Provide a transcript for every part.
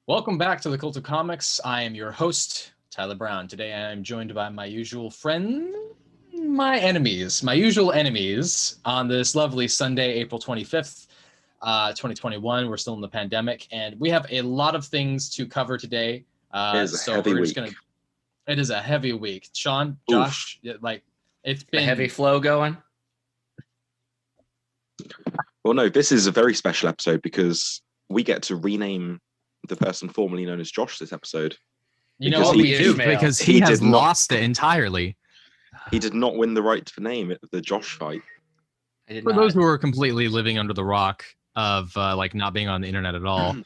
Welcome back to the Cult of Comics. I am your host, Tyler Brown. Today I am joined by my usual friend, my usual enemies on this lovely Sunday, April 25th, 2021. We're still in the pandemic, and we have a lot of things to cover today. It is a heavy week. It is a heavy week. Sean, Josh, it's been a heavy flow going. Well, no, this is a very special episode because we get to rename the person formerly known as Josh this episode. You know what we do? Because he has lost it entirely. He did not win the right to name it the Josh fight. For those who are completely living under the rock of not being on the internet at all,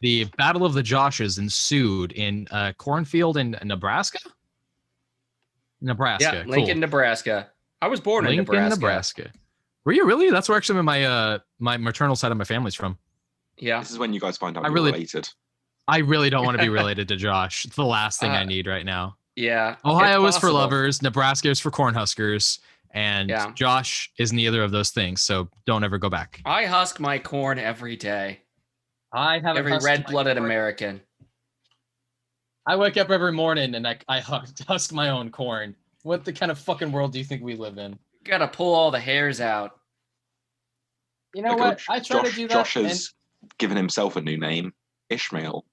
the Battle of the Joshes ensued in a cornfield in Nebraska. Yeah, Lincoln, Nebraska. I was born in Nebraska. Were you really? That's where actually my maternal side of my family's from. Yeah. This is when you guys find out you're related. I really don't want to be related to Josh. It's the last thing I need right now. Yeah. Ohio is for lovers. Nebraska is for cornhuskers. And Josh is neither of those things. So don't ever go back. I husk my corn every day. Every red-blooded American. I wake up every morning and I husk my own corn. What the kind of fucking world do you think we live in? Gotta pull all the hairs out. You know what? I try to do that. Josh has given himself a new name, Ishmael.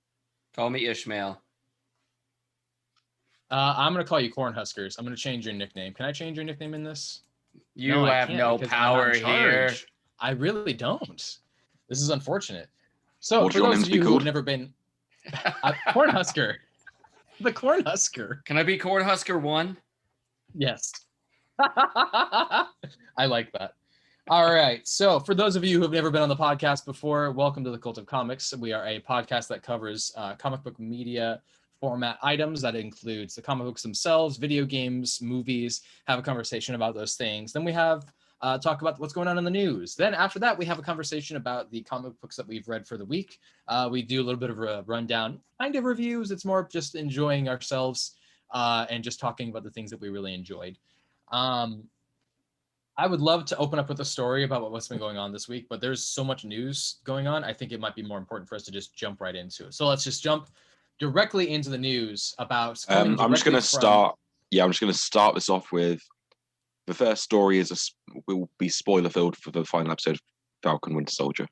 Call me Ishmael. I'm going to call you Cornhuskers. I'm going to change your nickname. Can I change your nickname in this? You have no power here. I really don't. This is unfortunate. So, what for those of you who have never been... Cornhusker. The Cornhusker. Can I be Cornhusker 1? Yes. I like that. All right. So for those of you who have never been on the podcast before, welcome to the Cult of Comics. We are a podcast that covers comic book media format items. That includes the comic books themselves, video games, movies, have a conversation about those things. Then we have talk about what's going on in the news. Then after that, we have a conversation about the comic books that we've read for the week. We do a little bit of a rundown, kind of reviews. It's more just enjoying ourselves and just talking about the things that we really enjoyed. I would love to open up with a story about what's been going on this week, but there's so much news going on. I think it might be more important for us to just jump right into it. So let's just jump directly into the news about. I'm just going to start. Yeah, I'm just going to start this off with the first story will be spoiler filled for the final episode of Falcon Winter Soldier.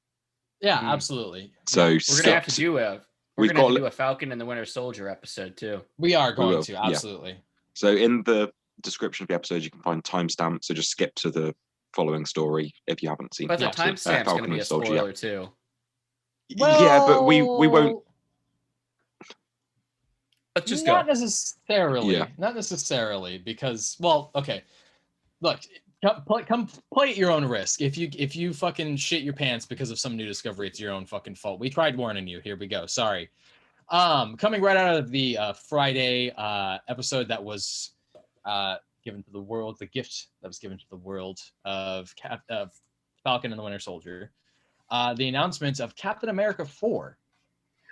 Yeah, absolutely. So we're going to have to do a Falcon and the Winter Soldier episode too. We are going to absolutely. Yeah. So in the description of the episode, you can find timestamps. So just skip to the following story if you haven't seen. But the timestamp's going to be a spoiler too. Well, yeah, but we won't. Let's just go. Not necessarily. Yeah. Not necessarily because, well, okay. Look, come play at your own risk. If you fucking shit your pants because of some new discovery, it's your own fucking fault. We tried warning you. Here we go. Sorry. Coming right out of the Friday episode that was given to the world, the gift that was given to the world of Falcon and the Winter Soldier, the announcement of Captain America 4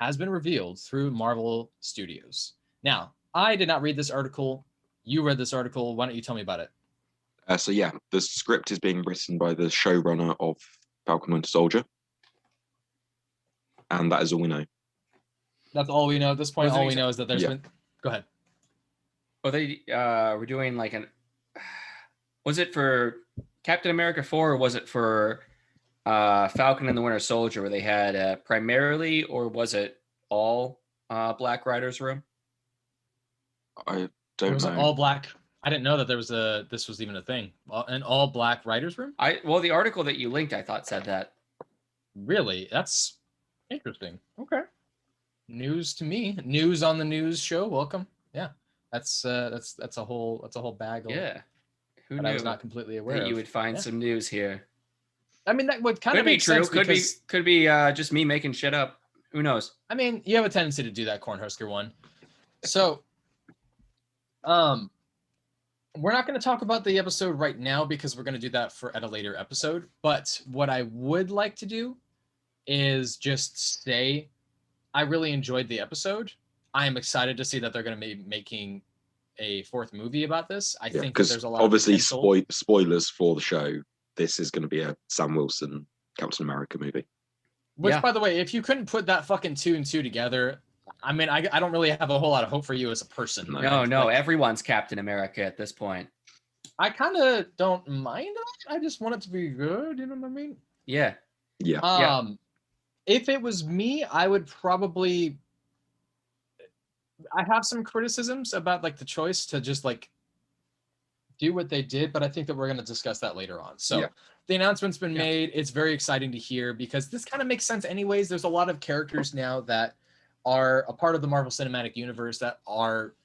has been revealed through Marvel Studios. Now, I did not read this article. You read this article. Why don't you tell me about it? So yeah, the script is being written by the showrunner of Falcon Winter Soldier. And that is all we know. That's all we know at this point. All we know is that there's been... Go ahead. Well, they were doing like was it for Captain America 4 or was it for Falcon and the Winter Soldier where they had primarily, or was it all Black Writers Room? I don't know. All black. I didn't know that this was even a thing. An all Black Writers Room? Well, the article that you linked, I thought said that. Really? That's interesting. Okay. News to me. News on the news show. Welcome. Yeah. That's a whole bag of Who knew I was not completely aware that you would find some news here. I mean, that would kind of make sense. Could be just me making shit up. Who knows? I mean, you have a tendency to do that, Cornhusker one. So we're not going to talk about the episode right now because we're going to do that at a later episode. But what I would like to do is just say I really enjoyed the episode. I am excited to see that they're going to be making a fourth movie about this. I think that there's a lot obviously of potential. Spoilers for the show. This is going to be a Sam Wilson Captain America movie. Which, by the way, if you couldn't put that fucking 2 and 2 together, I mean, I don't really have a whole lot of hope for you as a person. No, everyone's Captain America at this point. I kind of don't mind it. I just want it to be good. You know what I mean? Yeah. If it was me, I would probably. I have some criticisms about like the choice to just like do what they did, but I think that we're going to discuss that later on. So the announcement's been made. It's very exciting to hear because this kind of makes sense anyways. There's a lot of characters now that are a part of the Marvel Cinematic Universe that are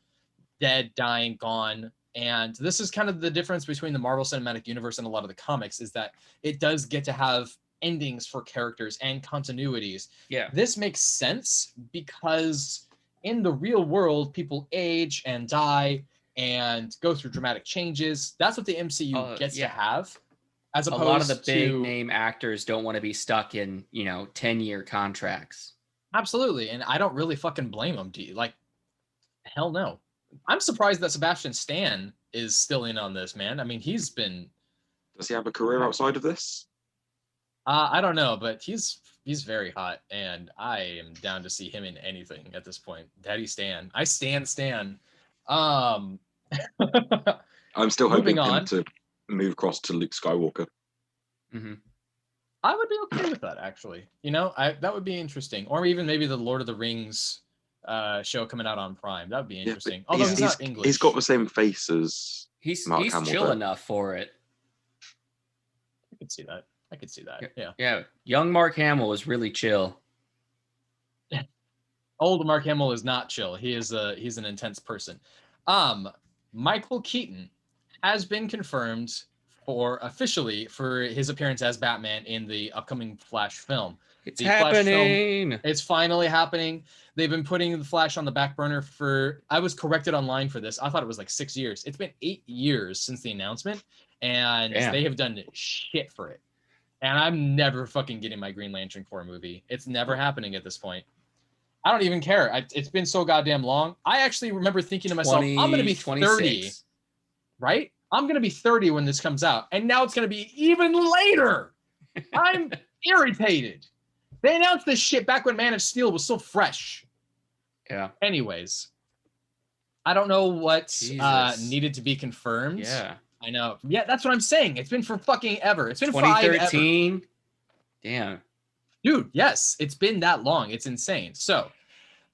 dead, dying, gone. And this is kind of the difference between the Marvel Cinematic Universe and a lot of the comics is that it does get to have endings for characters and continuities. Yeah. This makes sense because in the real world, people age and die and go through dramatic changes. That's what the MCU gets to have. As opposed to... A lot of the big name actors don't want to be stuck in, 10-year contracts. Absolutely. And I don't really fucking blame them. Like, hell no. I'm surprised that Sebastian Stan is still in on this, man. I mean, he's been... Does he have a career outside of this? I don't know, but he's very hot, and I am down to see him in anything at this point. Daddy Stan. I Stan. I'm still hoping him to move across to Luke Skywalker. Mm-hmm. I would be okay with that, actually. That would be interesting. Or even maybe the Lord of the Rings show coming out on Prime. That would be interesting. Although he's not English. He's got the same face as Mark Hamill, chill enough for it. I could see that. Yeah. Yeah. Young Mark Hamill is really chill. Old Mark Hamill is not chill. He's an intense person. Michael Keaton has been confirmed officially for his appearance as Batman in the upcoming Flash film. It's happening. It's finally happening. They've been putting the Flash on the back burner I was corrected online for this. I thought it was like 6 years. It's been 8 years since the announcement, and they have done shit for it. And I'm never fucking getting my Green Lantern Corps movie. It's never happening at this point. I don't even care. It's been so goddamn long. I actually remember thinking to myself, I'm going to be 30, right? I'm going to be 30 when this comes out. And now it's going to be even later. I'm irritated. They announced this shit back when Man of Steel was so fresh. Yeah. Anyways, I don't know what needed to be confirmed. Yeah. I know. Yeah, that's what I'm saying. It's been for fucking ever. It's been 2013. 5 ever. Damn. Dude, yes, it's been that long. It's insane. So,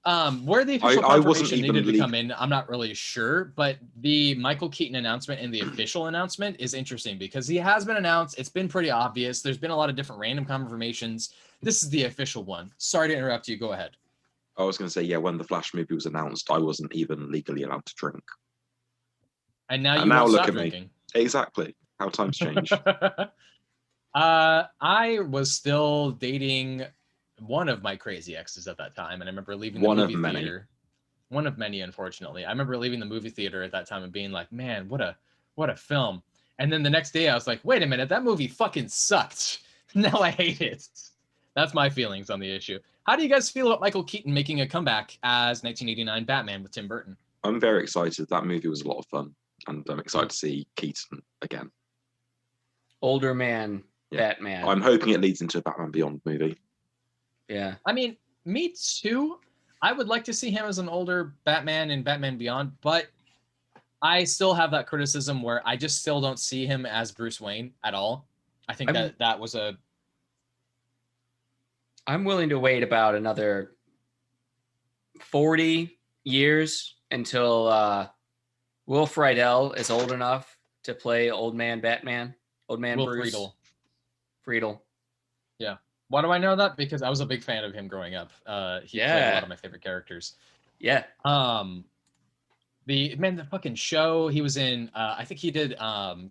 where the official confirmation needed to come in, I'm not really sure, but the Michael Keaton announcement and the official announcement is interesting because he has been announced. It's been pretty obvious. There's been a lot of different random confirmations. This is the official one. Sorry to interrupt you. Go ahead. I was going to say, when the Flash movie was announced, I wasn't even legally allowed to drink. And now you won't look stop at drinking. Me. Exactly. How times change. I was still dating one of my crazy exes at that time, and I remember leaving the movie theater. One of many, unfortunately. I remember leaving the movie theater at that time and being like, "Man, what a film!" And then the next day, I was like, "Wait a minute, that movie fucking sucked." Now I hate it. That's my feelings on the issue. How do you guys feel about Michael Keaton making a comeback as 1989 Batman with Tim Burton? I'm very excited. That movie was a lot of fun, and I'm excited to see Keaton again. Older man. Batman. I'm hoping it leads into a Batman Beyond movie. Yeah. I mean, me too. I would like to see him as an older Batman in Batman Beyond, but I still have that criticism where I just still don't see him as Bruce Wayne at all. I think that was a... I'm willing to wait about another 40 years until Will Friedle is old enough to play Old Man Batman. Old Man Will Bruce. Friedle. Yeah. Why do I know that? Because I was a big fan of him growing up. He played a lot of my favorite characters. Yeah. The fucking show he was in, I think he did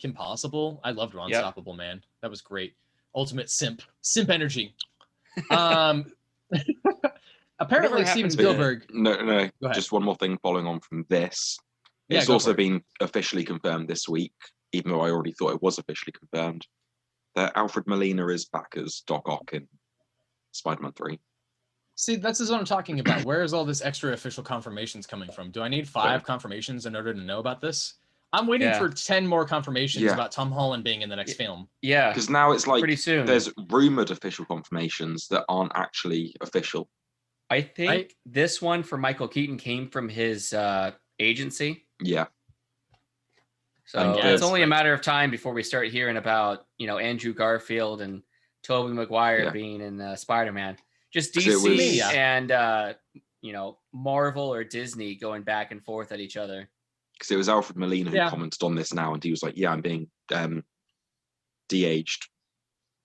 Kim Possible. I loved Unstoppable, man. That was great. Ultimate simp energy. Apparently Steven Spielberg. No. Just one more thing following on from this. It's also been officially confirmed this week, even though I already thought it was officially confirmed, that Alfred Molina is back as Doc Ock in Spider-Man 3. See, that's what I'm talking about. Where is all this extra official confirmations coming from? Do I need 5 confirmations in order to know about this? I'm waiting for 10 more confirmations about Tom Holland being in the next film. Yeah. Because now it's like pretty soon. There's rumored official confirmations that aren't actually official. I think this one for Michael Keaton came from his agency. Yeah. So it's only a matter of time before we start hearing about, Andrew Garfield and Tobey Maguire being in Spider-Man. Just DC and, Marvel or Disney going back and forth at each other. Because it was Alfred Molina who commented on this now, and he was like, yeah, I'm being de-aged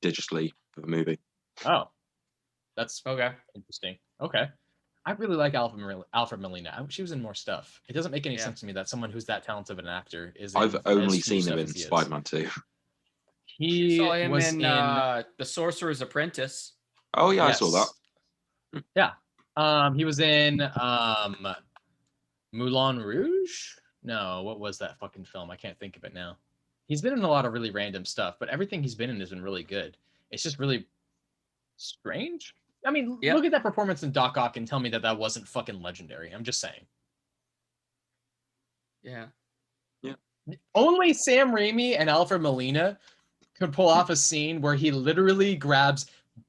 digitally for the movie. Oh, that's interesting. Okay. I really like Alfred Molina. I wish he was in more stuff. It doesn't make any sense to me that someone who's that talented of an actor is. I've only seen him in Spider-Man 2. He saw him in The Sorcerer's Apprentice. Oh yeah, yes. I saw that. Yeah. He was in Moulin Rouge. No, what was that fucking film? I can't think of it now. He's been in a lot of really random stuff, but everything he's been in has been really good. It's just really strange. I mean, look at that performance in Doc Ock and tell me that wasn't fucking legendary. I'm just saying. Yeah. Yeah. Only Sam Raimi and Alfred Molina could pull off a scene where he literally grabs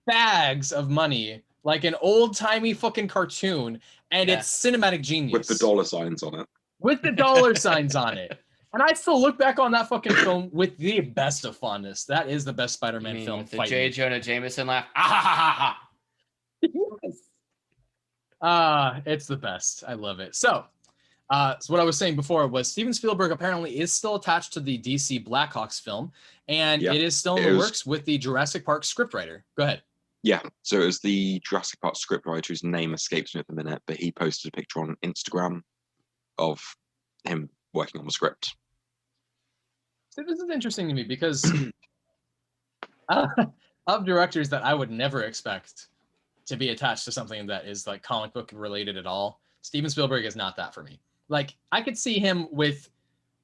bags of money like an old-timey fucking cartoon, and it's cinematic genius. With the dollar signs on it. With the dollar signs on it. And I still look back on that fucking film with the best of fondness. That is the best Spider-Man film. With the J. Jonah Jameson laugh. Ah ha ha ha. Yes. It's the best. I love it. So what I was saying before was Steven Spielberg apparently is still attached to the DC Blackhawks film, and it is still in the works with the Jurassic Park scriptwriter. Go ahead. Yeah, so it was the Jurassic Park scriptwriter whose name escapes me at the minute, but he posted a picture on Instagram of him working on the script. So this is interesting to me because of directors that I would never expect to be attached to something that is like comic book related at all, Steven Spielberg is not that for me. Like, I could see him with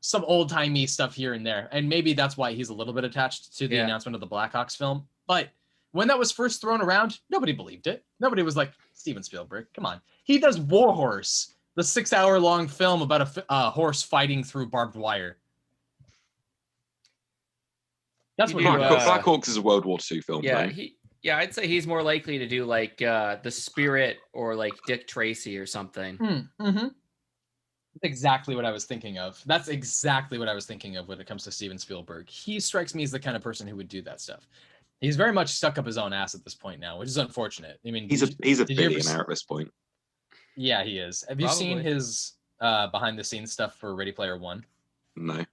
some old-timey stuff here and there, and maybe that's why he's a little bit attached to the announcement of the Blackhawks film. But when that was first thrown around, nobody believed it. Nobody was like, Steven Spielberg, come on. He does War Horse, the 6-hour-long film about a horse fighting through barbed wire. That's what Blackhawks is a World War II film. Yeah, though. I'd say he's more likely to do like The Spirit or like Dick Tracy or something. Mm-hmm. That's exactly what I was thinking of. That's exactly what I was thinking of when it comes to Steven Spielberg. He strikes me as the kind of person who would do that stuff. He's very much stuck up his own ass at this point now, which is unfortunate. I mean, he's a billionaire at this point. Yeah, he is. Have you seen his behind the scenes stuff for Ready Player One? No.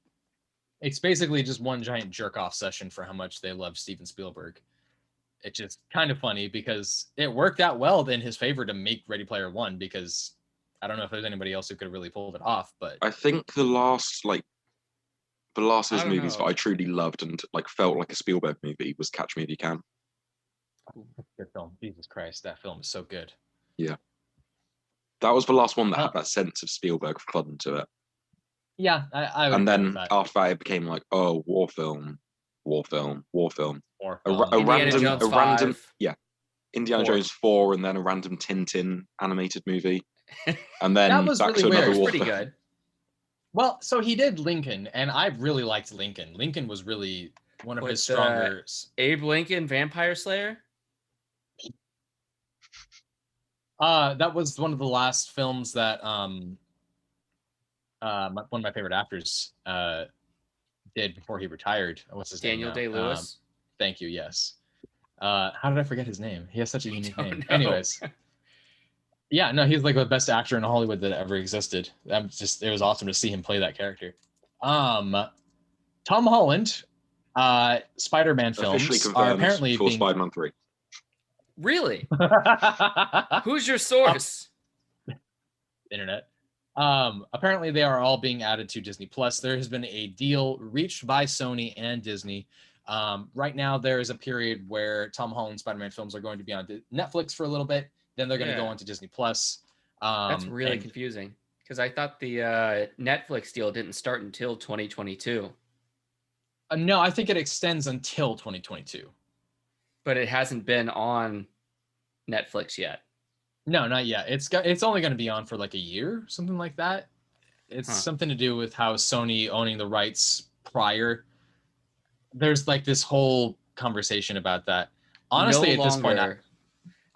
It's basically just one giant jerk off session for how much they love Steven Spielberg. It's just kind of funny because it worked out well in his favor to make Ready Player One, because I don't know if there's anybody else who could have really pulled it off, but I think the last of his movies that I truly loved and like felt like a Spielberg movie was Catch Me If You Can. Good film. Jesus Christ, that film is so good. Yeah. That was the last one that had that sense of Spielberg fun to it. Yeah, I would. And then after that, it became like, oh, war film. A random, Indiana Jones 4, and then a random Tintin animated movie, and then that was back really to another war pretty film. Good. Well, so he did Lincoln, and I really liked Lincoln. Lincoln was really one of his stronger. Abe Lincoln, Vampire Slayer. That was one of the last films that one of my favorite actors did before he retired. What's his name? Daniel Day-Lewis. Thank you. Yes. How did I forget his name? He has such a unique name. Anyways. Yeah, no, he's like the best actor in Hollywood that ever existed. It was awesome to see him play that character. Tom Holland, Spider-Man films are apparently for Spider-Man 3. Really? Who's your source? Internet. Apparently they are all being added to Disney Plus. There has been a deal reached by Sony and Disney. Right now there is a period where Tom Holland Spider-Man films are going to be on Netflix for a little bit. Then they're going to go on to Disney Plus. That's really confusing because I thought the Netflix deal didn't start until 2022. No, I think it extends until 2022. But it hasn't been on Netflix yet. No, not yet. It's only going to be on for like a year, something like that. It's something to do with how Sony owning the rights prior. There's like this whole conversation about that. Honestly, at this point,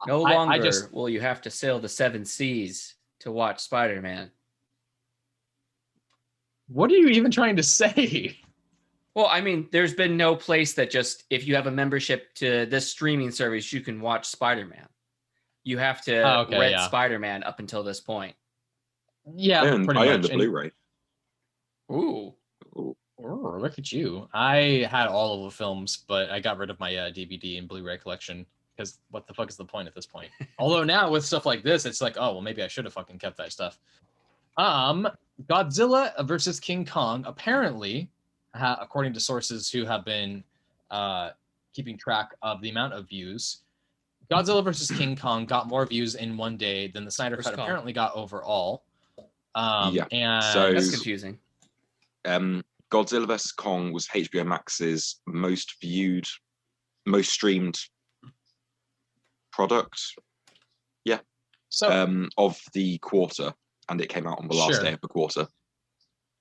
No longer will you have to sail the 7 seas to watch Spider-Man. What are you even trying to say? Well, I mean, there's been no place that just, if you have a membership to this streaming service, you can watch Spider-Man. You have to rent Spider-Man up until this point. Yeah, I own the Blu-ray. Ooh. Oh, look at you. I had all of the films, but I got rid of my DVD and Blu-ray collection because what the fuck is the point at this point? Although now with stuff like this, it's like, oh, well, maybe I should have fucking kept that stuff. Godzilla versus King Kong, apparently, according to sources who have been keeping track of the amount of views, Godzilla versus King Kong got more views in one day than the Snyder Cut apparently got overall. And so that's confusing. Godzilla vs. Kong was HBO Max's most viewed, most streamed product. Yeah. So of the quarter, and it came out on the last day of the quarter.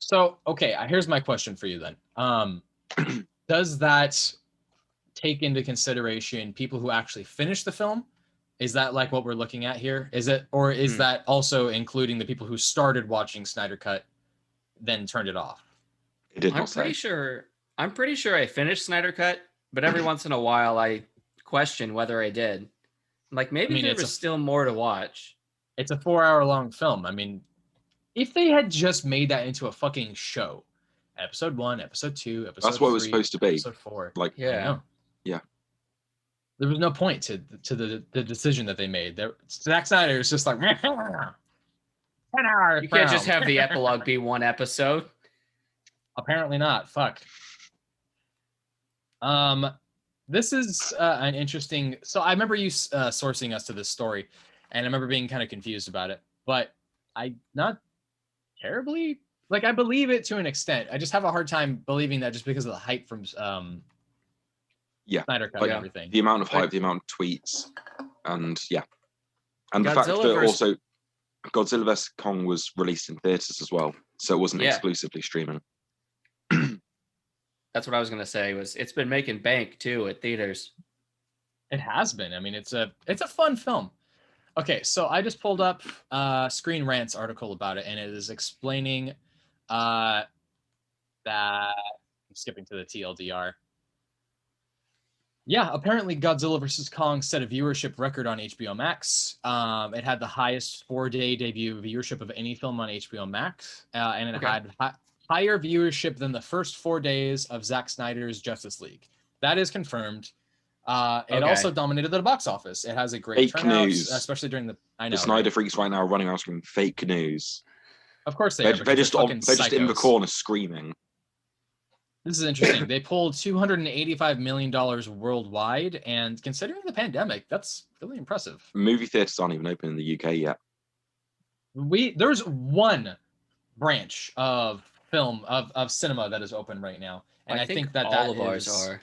So, okay, here's my question for you then. Does that take into consideration people who actually finished the film? Is that like what we're looking at here? Is it, or is that also including the people who started watching Snyder Cut, then turned it off? I'm pretty sure I finished Snyder Cut, but every once in a while I question whether I did. Like maybe there was still more to watch. It's a 4-hour-long film. I mean, if they had just made that into a fucking show, episode 1, episode 2, episode 3, that's what it was supposed to be. Episode 4. Like, yeah. There was no point to the decision that they made. Zack Snyder is just like 10 hours. You can't just have the epilogue be one episode. Apparently not. Fuck. This is an interesting. So I remember you sourcing us to this story, and I remember being kind of confused about it. But I not terribly like. I believe it to an extent. I just have a hard time believing that just because of the hype from Snyder Cut and everything. The amount of hype, the amount of tweets, and and the fact that also Godzilla vs. Kong was released in theaters as well, so it wasn't exclusively streaming. That's what I was gonna say. It's been making bank too at theaters. It has been. I mean, it's a fun film. Okay, so I just pulled up Screen Rant's article about it, and it is explaining that I'm skipping to the TLDR. Yeah, apparently Godzilla vs. Kong set a viewership record on HBO Max. It had the highest 4-day debut viewership of any film on HBO Max, and it had higher viewership than the first 4 days of Zack Snyder's Justice League. That is confirmed. It also dominated the box office. It has a great turnout, especially during the. I know the Snyder freaks right now are running around screaming fake news. Of course they are. They're just in the corner screaming. This is interesting. They pulled $285 million worldwide, and considering the pandemic, that's really impressive. Movie theaters aren't even open in the UK yet. There's one branch of film of cinema that is open right now, and I think that all of ours are.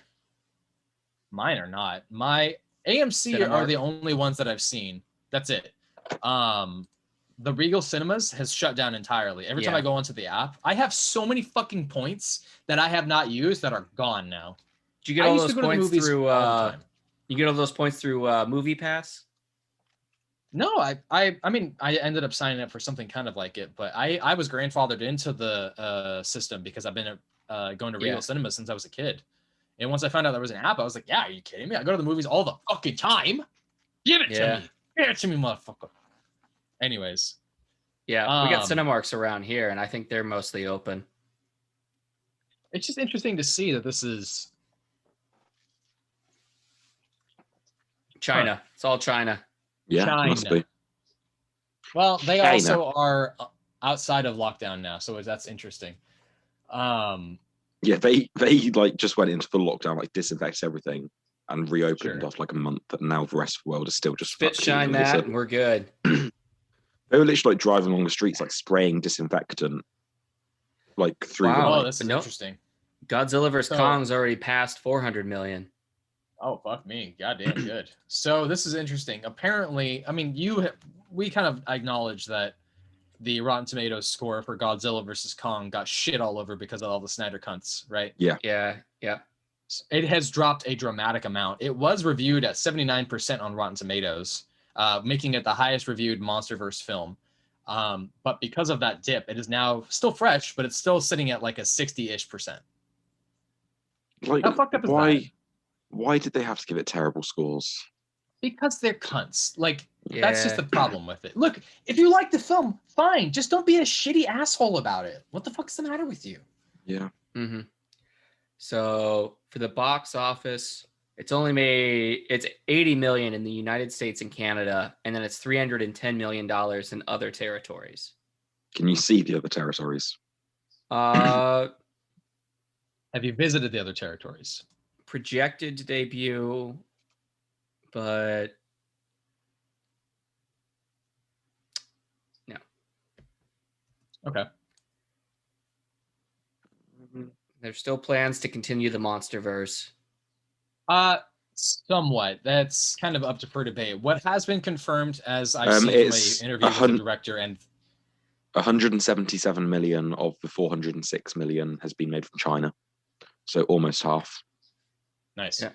Mine are not. My AMC are the only ones that I've seen. That's it. The Regal Cinemas has shut down entirely. Every time I go onto the app, I have so many fucking points that I have not used that are gone now. Did you get all those points through? You get all those points through Movie Pass? No, I mean, I ended up signing up for something kind of like it, but I was grandfathered into the system because I've been going to Regal Cinemas since I was a kid. And once I found out there was an app, I was like, yeah, are you kidding me? I go to the movies all the fucking time. Give it to me. Give it to me, motherfucker. Anyways. Yeah, we got Cinemarks around here, and I think they're mostly open. It's just interesting to see that this is... China. Huh. It's all China. Yeah, China. Must be. Well, they also are outside of lockdown now, so that's interesting. Yeah, they like just went into full lockdown, like disinfected everything and reopened after like a month, and now the rest of the world is still just shine that, and we're good. They were literally like driving along the streets, like spraying disinfectant, like through. Wow, that's interesting. Godzilla vs. Kong's already passed 400 million. Oh fuck me, goddamn good. So this is interesting. Apparently, I mean, we kind of acknowledge that the Rotten Tomatoes score for Godzilla vs. Kong got shit all over because of all the Snyder cunts, right? Yeah. It has dropped a dramatic amount. It was reviewed at 79% on Rotten Tomatoes, making it the highest reviewed MonsterVerse film. But because of that dip, it is now still fresh, but it's still sitting at like a 60-ish%. Like, how fucked up is that? Why did they have to give it terrible scores? Because they're cunts. Like, that's just the problem with it. Look, if you like the film, fine. Just don't be a shitty asshole about it. What the fuck's the matter with you? Yeah. Mm-hmm. So for the box office, it's $80 million in the United States and Canada, and then it's $310 million in other territories. Can you see the other territories? Have you visited the other territories? Projected to debut, but no. Okay. There's still plans to continue the MonsterVerse. Somewhat. That's kind of up for debate. What has been confirmed, as I've seen from an interview with the director, and 177 million of the 406 million has been made from China, so almost half. Nice. Yeah.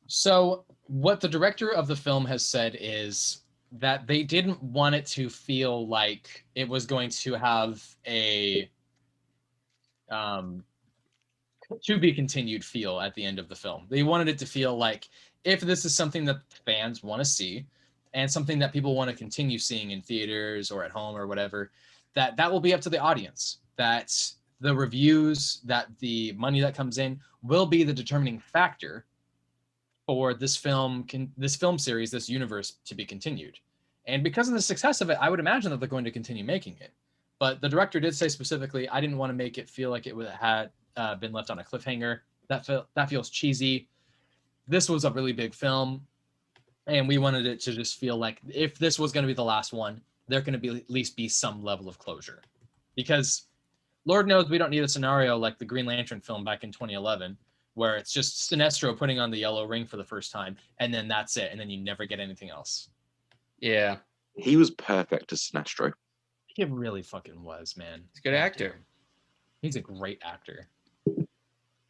So what the director of the film has said is that they didn't want it to feel like it was going to have a to be continued feel at the end of the film. They wanted it to feel like, if this is something that fans want to see and something that people want to continue seeing in theaters or at home or whatever, that will be up to the audience. That the reviews, that the money that comes in will be the determining factor for this film series, this universe, to be continued. And because of the success of it, I would imagine that they're going to continue making it. But the director did say specifically, I didn't want to make it feel like it had been left on a cliffhanger. That feels cheesy. This was a really big film, and we wanted it to just feel like, if this was going to be the last one, there can be at least be some level of closure. Because Lord knows we don't need a scenario like the Green Lantern film back in 2011, where it's just Sinestro putting on the yellow ring for the first time, and then that's it, and then you never get anything else. Yeah. He was perfect as Sinestro. He really fucking was, man. He's a good actor. He's a great actor.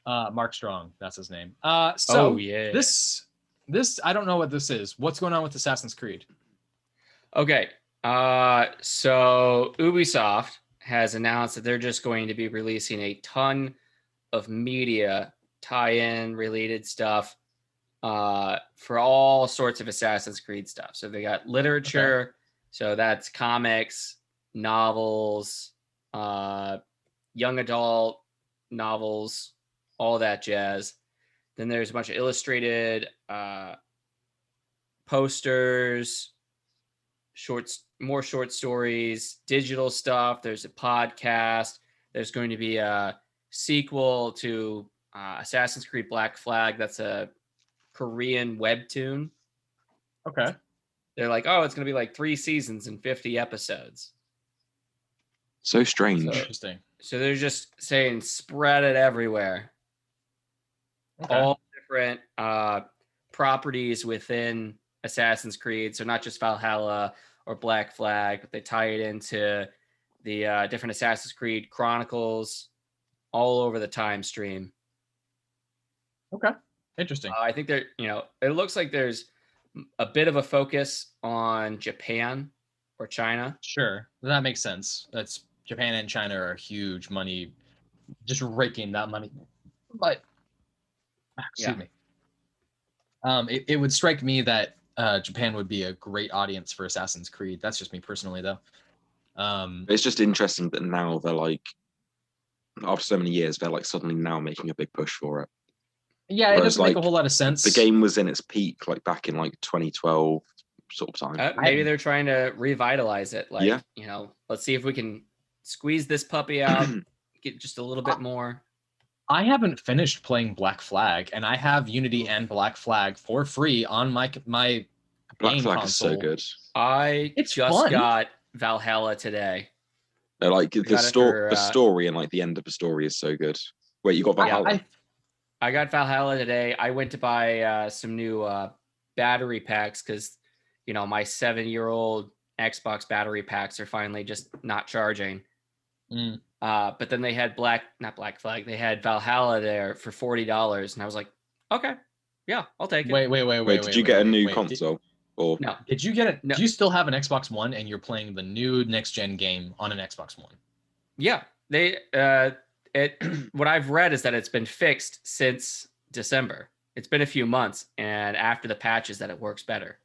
Mark Strong, that's his name. This I don't know what this is. What's going on with Assassin's Creed? Okay. So Ubisoft has announced that they're just going to be releasing a ton of media tie-in related stuff for all sorts of Assassin's Creed stuff. So they got literature, okay. So that's comics, novels, young adult novels, all that jazz. Then there's a bunch of illustrated posters, more short stories, digital stuff. There's a podcast. There's going to be a sequel to Assassin's Creed Black Flag. That's a Korean webtoon. Okay. They're like, oh, it's going to be like 3 seasons and 50 episodes. So strange. Interesting. So they're just saying spread it everywhere. Okay. All different properties within Assassin's Creed. So not just Valhalla or Black Flag, but they tie it into the different Assassin's Creed chronicles all over the time stream. Okay. Interesting. I think it looks like there's a bit of a focus on Japan or China. Sure. That makes sense. That's Japan and China are huge money, just raking that money. But excuse me. It would strike me that Japan would be a great audience for Assassin's Creed. That's just me personally, though. It's just interesting that now they're like, after so many years, they're like suddenly now making a big push for it. Yeah, it doesn't make a whole lot of sense. The game was in its peak, like back in like 2012 sort of time. Maybe they're trying to revitalize it. Like, let's see if we can squeeze this puppy out, get just a little bit more. I haven't finished playing Black Flag, and I have Unity and Black Flag for free on my Black game Flag console. is so good. I just got Valhalla today. They're like the story and like the end of the story is so good. Wait, you got Valhalla? I got Valhalla today. I went to buy some new battery packs because, my 7-year-old Xbox battery packs are finally just not charging. But then they had not Black Flag. They had Valhalla there for $40, and I was like, okay, yeah, I'll take it. Wait. Did you get a new console? Or No. Did you get it? No. Do you still have an Xbox One and you're playing the new next gen game on an Xbox One? Yeah, they what I've read is that it's been fixed since December. It's been a few months, and after the patches, that it works better.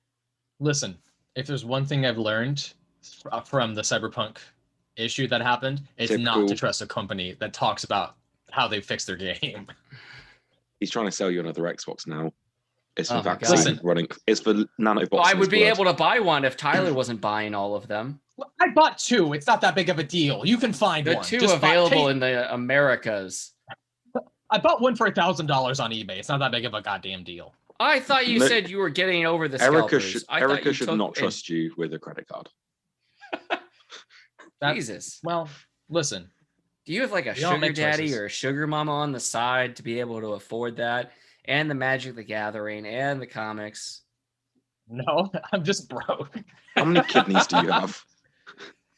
Listen, if there's one thing I've learned from the Cyberpunk issue that happened, it's not to trust a company that talks about how they fix their game. He's trying to sell you another Xbox now. It's for Listen, running. It's for nanobots. Well, I would be able to buy one if Tyler wasn't buying all of them. I bought 2. It's not that big of a deal. You can find one. The 2 available in the Americas. I bought one for $1,000 on eBay. It's not that big of a goddamn deal. I thought you said you were getting over the scalpers. Erica should not trust you with a credit card. Jesus. Well, listen. Do you have like a sugar daddy or a sugar mama on the side to be able to afford that? And the Magic the Gathering and the comics? No, I'm just broke. How many kidneys do you have?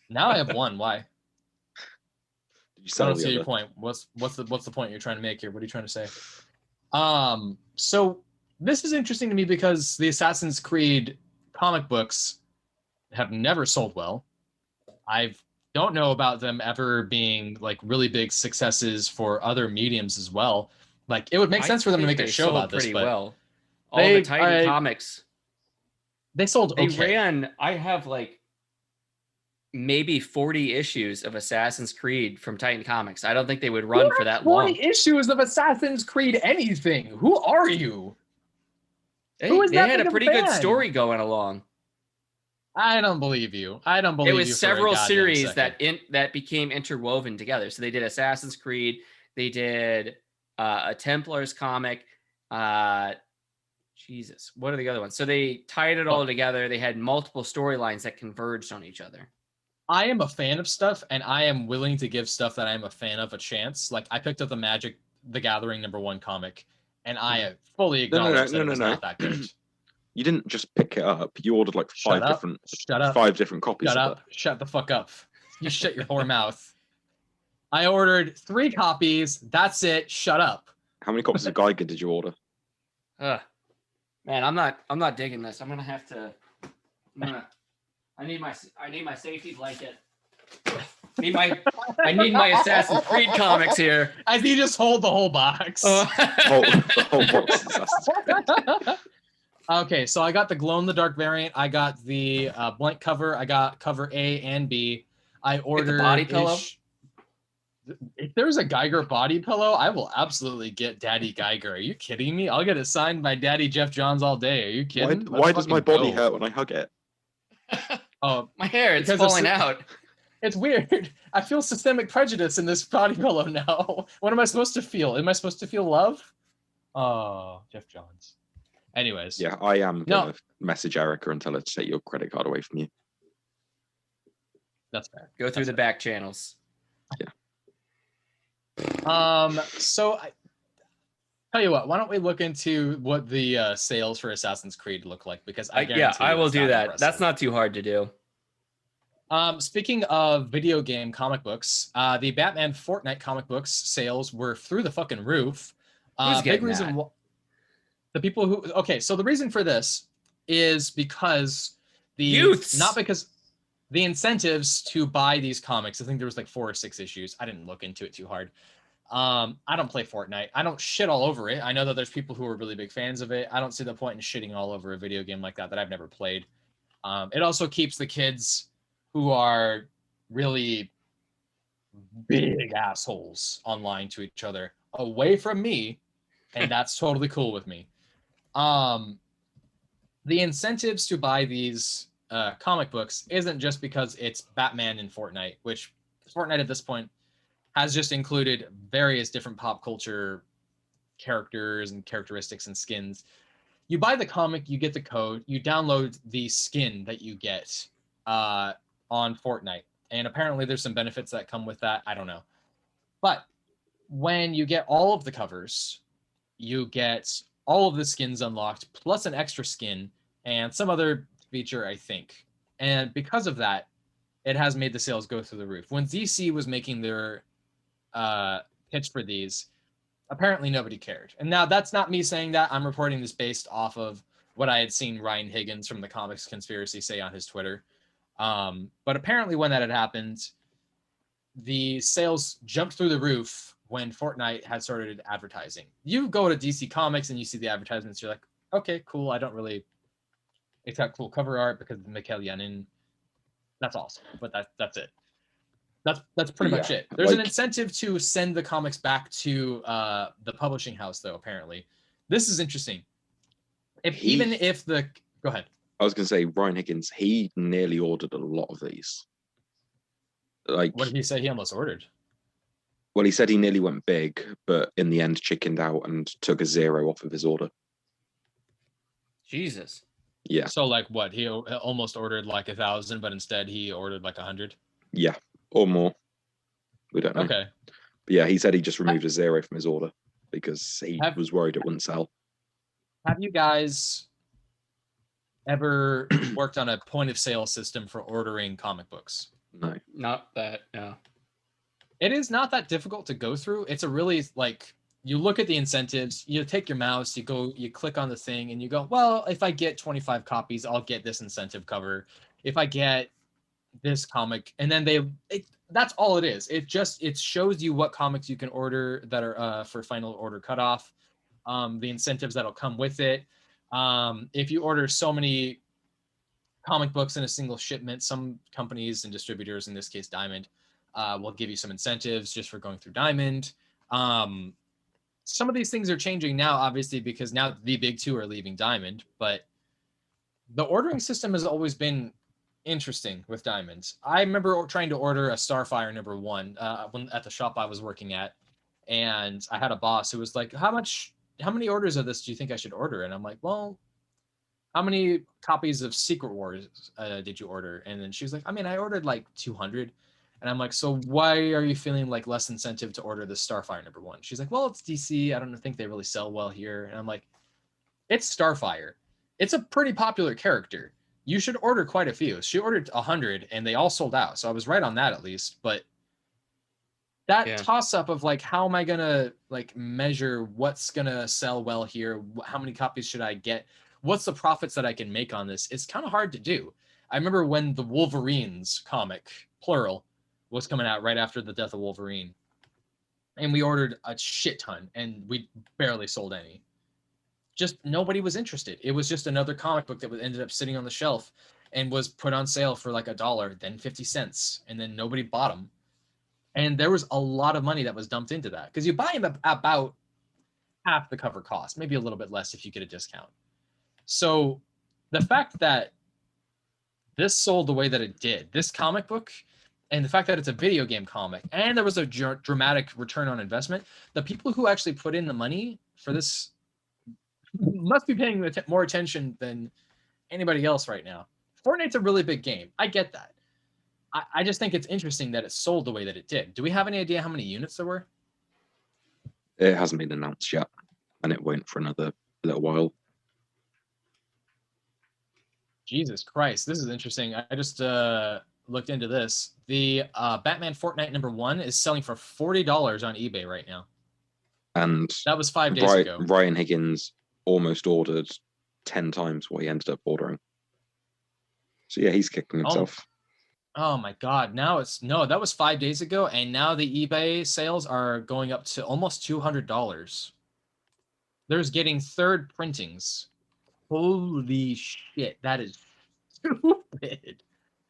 Now I have one. Why? Did you sell I don't see your point. What's the point you're trying to make here? What are you trying to say? So this is interesting to me because the Assassin's Creed comic books have never sold well. I don't know about them ever being like really big successes for other mediums as well. Like it would make sense for them to make a show about this, but well. All the Titan comics, they sold okay. They ran. I have like maybe 40 issues of Assassin's Creed from Titan Comics. I don't think they would run for that 40 long. 40 issues of Assassin's Creed anything. Who are you? They had a pretty good story going along. I don't believe you. I don't believe you. It was several series that became interwoven together. So they did Assassin's Creed. They did a Templars comic. Jesus, what are the other ones? So they tied it all together. They had multiple storylines that converged on each other. I am a fan of stuff, and I am willing to give stuff that I'm a fan of a chance. Like I picked up the Magic the Gathering #1 comic, and I fully acknowledge that it was not that good. You didn't just pick it up. You ordered like five different copies. Shut the fuck up. You shut your whore mouth. I ordered 3 copies. That's it. Shut up. How many copies of Geiger did you order? Man, I'm not digging this. I'm gonna have to. I need my safety blanket. I need my Assassin's Creed comics here. I need to just hold the whole box. The whole box. Okay, so I got the glow-in-the-dark variant. I got the blank cover. I got cover A and B. I ordered the body pillow. If there's a Geiger body pillow, I will absolutely get Daddy Geiger. Are you kidding me? I'll get it signed by Daddy Jeff Johns all day. Are you kidding? Why does my body hurt when I hug it? Oh, my hair, it's falling out. It's weird. I feel systemic prejudice in this body pillow now. What am I supposed to feel? Am I supposed to feel love? Oh, Jeff Johns. Anyways. Yeah, I am going to message Erica and tell her to take your credit card away from you. That's fair. Go through the back channels. Yeah. So I tell you what, why don't we look into what the sales for Assassin's Creed look like? Because I will do that. Impressive. That's not too hard to do. Speaking of video game comic books, the Batman Fortnite comic books sales were through the fucking roof. Big reason the people who so the reason for this is because the youths, not because the incentives to buy these comics. I think there was like 4 or 6 issues. I didn't look into it too hard. I don't play Fortnite. I don't shit all over it. I know that there's people who are really big fans of it. I don't see the point in shitting all over a video game like that I've never played. It also keeps the kids who are really big assholes online to each other away from me, and that's totally cool with me. The incentives to buy these comic books isn't just because it's Batman in Fortnite, which Fortnite at this point has just included various different pop culture characters and characteristics and skins. You buy the comic, you get the code, you download the skin that you get on Fortnite. And apparently there's some benefits that come with that. I don't know. But when you get all of the covers, you get all of the skins unlocked, plus an extra skin and some other feature, I think. And because of that, it has made the sales go through the roof. When DC was making their pitch for these, apparently nobody cared. And now that's not me saying that. I'm reporting this based off of what I had seen Ryan Higgins from the Comics Conspiracy say on his Twitter. But apparently when that had happened, the sales jumped through the roof when Fortnite had started advertising. You go to DC Comics and you see the advertisements, you're like, okay, cool. It's got cool cover art because of Mikhail Yanin. That's awesome. But that's it. That's pretty much it. There's an incentive to send the comics back to the publishing house, though, apparently. This is interesting. Go ahead. I was going to say, Ryan Higgins, he nearly ordered a lot of these. What did he say he almost ordered? Well, he said he nearly went big, but in the end chickened out and took a 0 off of his order. Jesus. Yeah. So like what? He almost ordered like 1,000, but instead he ordered like 100? Yeah, or more. We don't know. Okay. But yeah, he said he just removed a 0 from his order because he was worried it wouldn't sell. Have you guys ever worked on a point of sale system for ordering comic books? No. Not that, no. It is not that difficult to go through. It's a really, like, you look at the incentives, you take your mouse, you click on the thing, and you go, well, if I get 25 copies, I'll get this incentive cover. If I get this comic, and then that's all it is. It shows you what comics you can order that are for final order cutoff, the incentives that'll come with it. If you order so many comic books in a single shipment, some companies and distributors, in this case Diamond, will give you some incentives just for going through Diamond. Some of these things are changing now, obviously, because now the big two are leaving Diamond, but the ordering system has always been interesting with Diamond. I remember trying to order a Starfire #1 when at the shop I was working at, and I had a boss who was like, how many orders of this do you think I should order? And I'm like, well, how many copies of Secret Wars did you order? And then she was like, I mean, I ordered like 200. And I'm like, so why are you feeling like less incentive to order the Starfire #1? She's like, well, it's DC. I don't think they really sell well here. And I'm like, it's Starfire. It's a pretty popular character. You should order quite a few. She ordered 100 and they all sold out. So I was right on that at least. But that toss up of like, how am I going to like measure what's going to sell well here? How many copies should I get? What's the profits that I can make on this? It's kind of hard to do. I remember when the Wolverines comic, plural, was coming out right after the death of Wolverine. And we ordered a shit ton and we barely sold any. Just nobody was interested. It was just another comic book that ended up sitting on the shelf and was put on sale for like $1, then 50 cents. And then nobody bought them. And there was a lot of money that was dumped into that because you buy them about half the cover cost, maybe a little bit less if you get a discount. So the fact that this sold the way that it did, this comic book, and the fact that it's a video game comic, and there was a dramatic return on investment, the people who actually put in the money for this must be paying more attention than anybody else right now. Fortnite's a really big game. I get that. I just think it's interesting that it sold the way that it did. Do we have any idea how many units there were? It hasn't been announced yet, and it won't for another little while. Jesus Christ, this is interesting. I just looked into this. The Batman Fortnite #1 is selling for $40 on eBay right now. And that was 5 days ago. Ryan Higgins almost ordered 10 times what he ended up ordering. So yeah, he's kicking himself. Oh my God. That was 5 days ago. And now the eBay sales are going up to almost $200. There's getting third printings. Holy shit. That is stupid.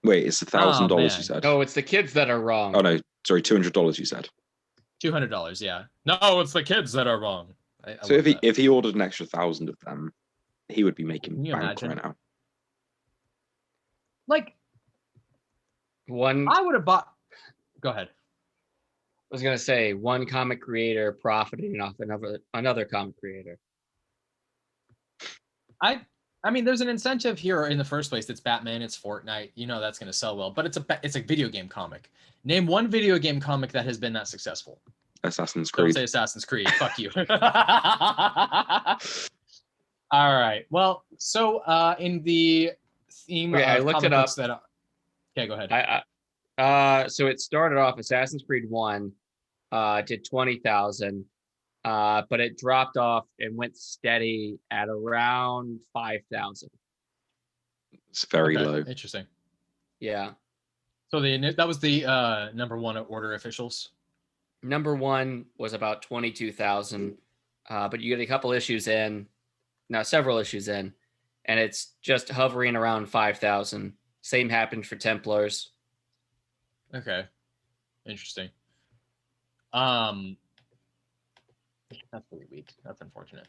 Wait, it's $1,000 you said? No, it's the kids that are wrong. Oh no, sorry, $200 you said. $200, yeah. No, it's the kids that are wrong. So if he ordered an extra 1,000 of them, he would be making bank right now. Like I would have bought. Go ahead. I was gonna say one comic creator profiting off another comic creator. I mean, there's an incentive here in the first place. It's Batman, it's Fortnite. You know that's going to sell well, but it's a video game comic. Name one video game comic that has been that successful. Assassin's Creed. Don't say Assassin's Creed. Fuck you. All right. Well, so in the theme of I looked it up. Okay, go ahead. So it started off Assassin's Creed 1, did 20,000. but it dropped off and went steady at around 5,000. It's very low. Interesting. Yeah. So that was the number one order officials. Number one was about 22,000, but you get a couple issues in, now several issues in, and it's just hovering around 5,000. Same happened for Templars. Okay, interesting. That's really weak. That's unfortunate.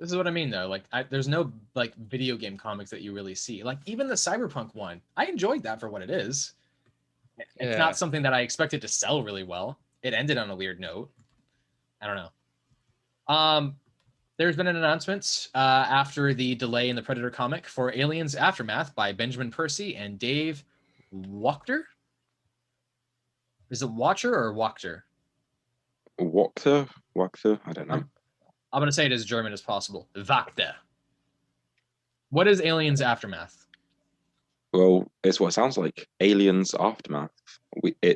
This is what I mean, though. Like, there's no like video game comics that you really see. Like, even the Cyberpunk one, I enjoyed that for what it is. It's not something that I expected to sell really well. It ended on a weird note. I don't know. There's been an announcement after the delay in the Predator comic for Aliens Aftermath by Benjamin Percy and Dave Wacther. Is it Watcher or Wacther? Wacther? I don't know. I'm going to say it as German as possible. Wacther. What is Aliens Aftermath? Well, it's what it sounds like. Aliens Aftermath.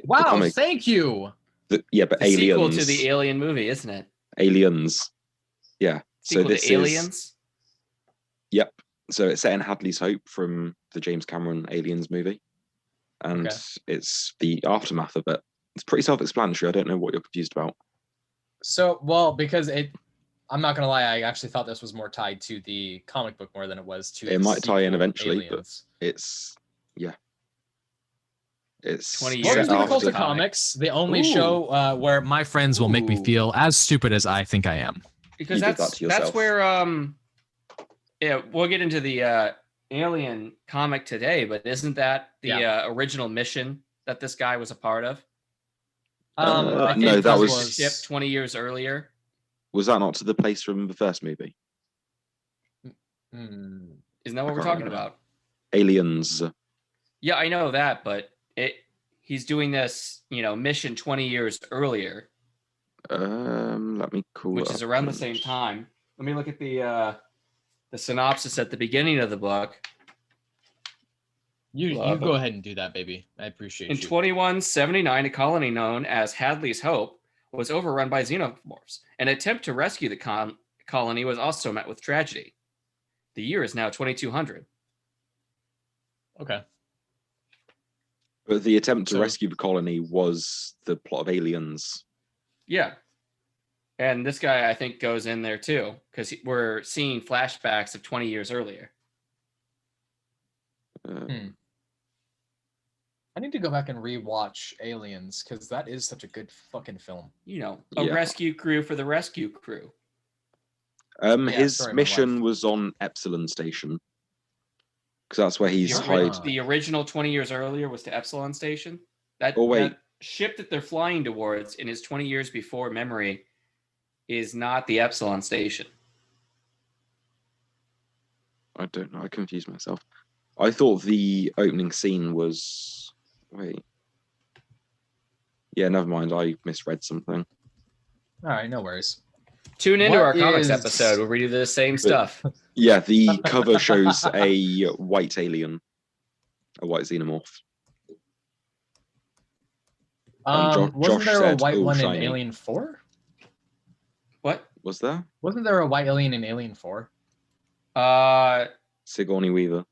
Wow, thank you. But the Aliens. Sequel to the Alien movie, isn't it? Aliens. Yeah. Sequel to Aliens? Yep. So it's set in Hadley's Hope from the James Cameron Aliens movie. And it's the aftermath of it. It's pretty self-explanatory. I don't know what you're confused about. So, well, because I'm not going to lie, I actually thought this was more tied to the comic book more than it was to it might tie in eventually, Aliens. But it's 20 years. Well, there's been after Cult of Comics, the only show where my friends will make me feel as stupid as I think I am. Because that's where we'll get into the Alien comic today, but isn't that the original mission that this guy was a part of? No, that was ship 20 years earlier. Was that not to the place from the first movie? Isn't that what we're talking about? Aliens. Yeah, I know that, but he's doing this, mission 20 years earlier. Let me call which it is around the same time. Let me look at the synopsis at the beginning of the book. You go ahead and do that, baby. I appreciate it. In 2179, a colony known as Hadley's Hope was overrun by xenomorphs. An attempt to rescue the colony was also met with tragedy. The year is now 2200. Okay. But the attempt to rescue the colony was the plot of Aliens. Yeah. And this guy, I think, goes in there too, because we're seeing flashbacks of 20 years earlier. I need to go back and rewatch Aliens, because that is such a good fucking film. Rescue crew for the rescue crew. His mission was on Epsilon Station. Because that's where he's hiding. The original 20 years earlier was to Epsilon Station. That ship that they're flying towards in his 20 years before memory is not the Epsilon Station. I don't know. I confused myself. I thought the opening scene was... Wait. Yeah, never mind. I misread something. All right, no worries. Tune into our comics episode where we do the same stuff. Yeah, the cover shows a white alien, a white xenomorph. Wasn't there a white one in Alien 4? What? Was there? Wasn't there a white alien in Alien 4? Sigourney Weaver.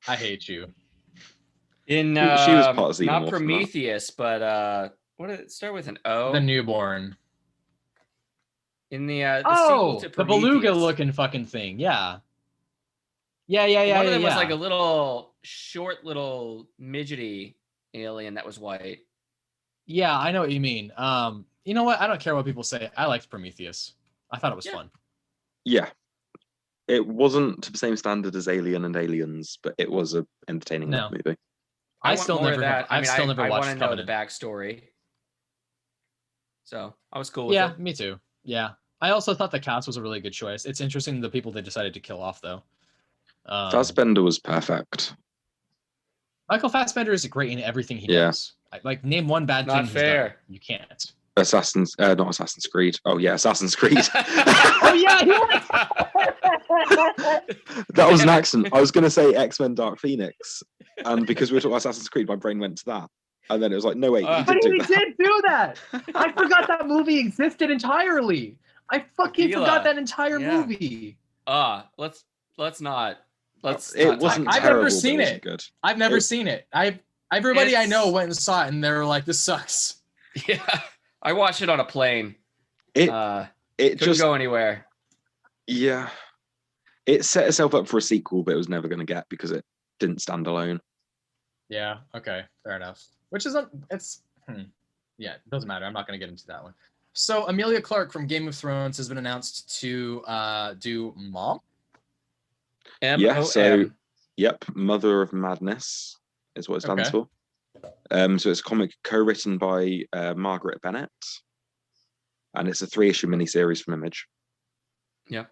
I hate you. In she was part of Xenomorph, not Prometheus, but what did it start with? An O? The Newborn. In the sequel to Prometheus. The beluga looking fucking thing. Yeah. Yeah. One of them was like a little short, little midgety alien that was white. Yeah, I know what you mean. You know what? I don't care what people say. I liked Prometheus. I thought it was fun. Yeah. It wasn't to the same standard as Alien and Aliens, but it was an entertaining movie. I've still never watched Covenant. I want to know the backstory. So I was cool with it. Yeah, me too. Yeah. I also thought the cast was a really good choice. It's interesting the people they decided to kill off, though. Fassbender was perfect. Michael Fassbender is great in everything he does. Like, name one bad thing he's done. You can't. Not Assassin's Creed. Oh yeah, Assassin's Creed. Oh yeah, that was an accident. I was going to say X-Men: Dark Phoenix, and because we were talking about Assassin's Creed, my brain went to that. And then it was like, no, wait, he But did do he that. did do that. I forgot that movie existed entirely. I fucking forgot that entire movie. Let's not. It wasn't I've terrible, never seen but it wasn't it. good. I've never seen it. Everybody I know went and saw it, and they were like, "This sucks." Yeah, I watched it on a plane. It couldn't just go anywhere. Yeah, it set itself up for a sequel, but it was never going to get because it didn't stand alone. Yeah. Okay. Fair enough. Which is yeah, it doesn't matter. I'm not going to get into that one. So Emilia Clarke from Game of Thrones has been announced to do Mom. Yeah. So, yep, Mother of Madness is what it stands for. So it's a comic co-written by Margaret Bennett, and it's a 3-issue miniseries from Image. Yeah.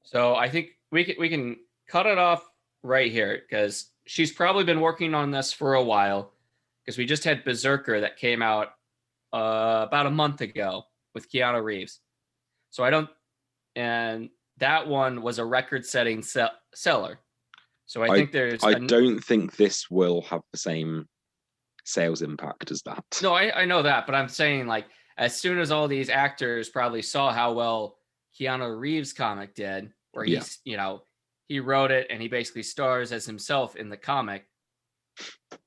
So I think we can cut it off right here because she's probably been working on this for a while, because we just had Berserker that came out about a month ago with Keanu Reeves. So and that one was a record-setting seller. So I think I don't think this will have the same sales impact as that. No, I know that, but I'm saying, like, as soon as all these actors probably saw how well Keanu Reeves' comic did, where he's, he wrote it and he basically stars as himself in the comic,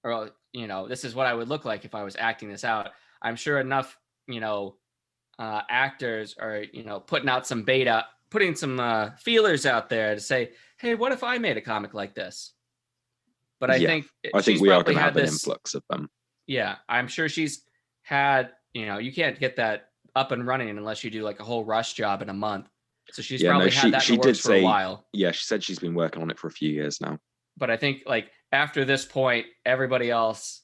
or, this is what I would look like if I was acting this out. I'm sure enough, actors are, putting some feelers out there to say, hey, what if I made a comic like this? But I think we are going to have an influx of them. Yeah, I'm sure she's had, you can't get that up and running unless you do like a whole rush job in a month. So she's probably had that in the works for a while. Yeah, she said she's been working on it for a few years now. But I think, like, after this point, everybody else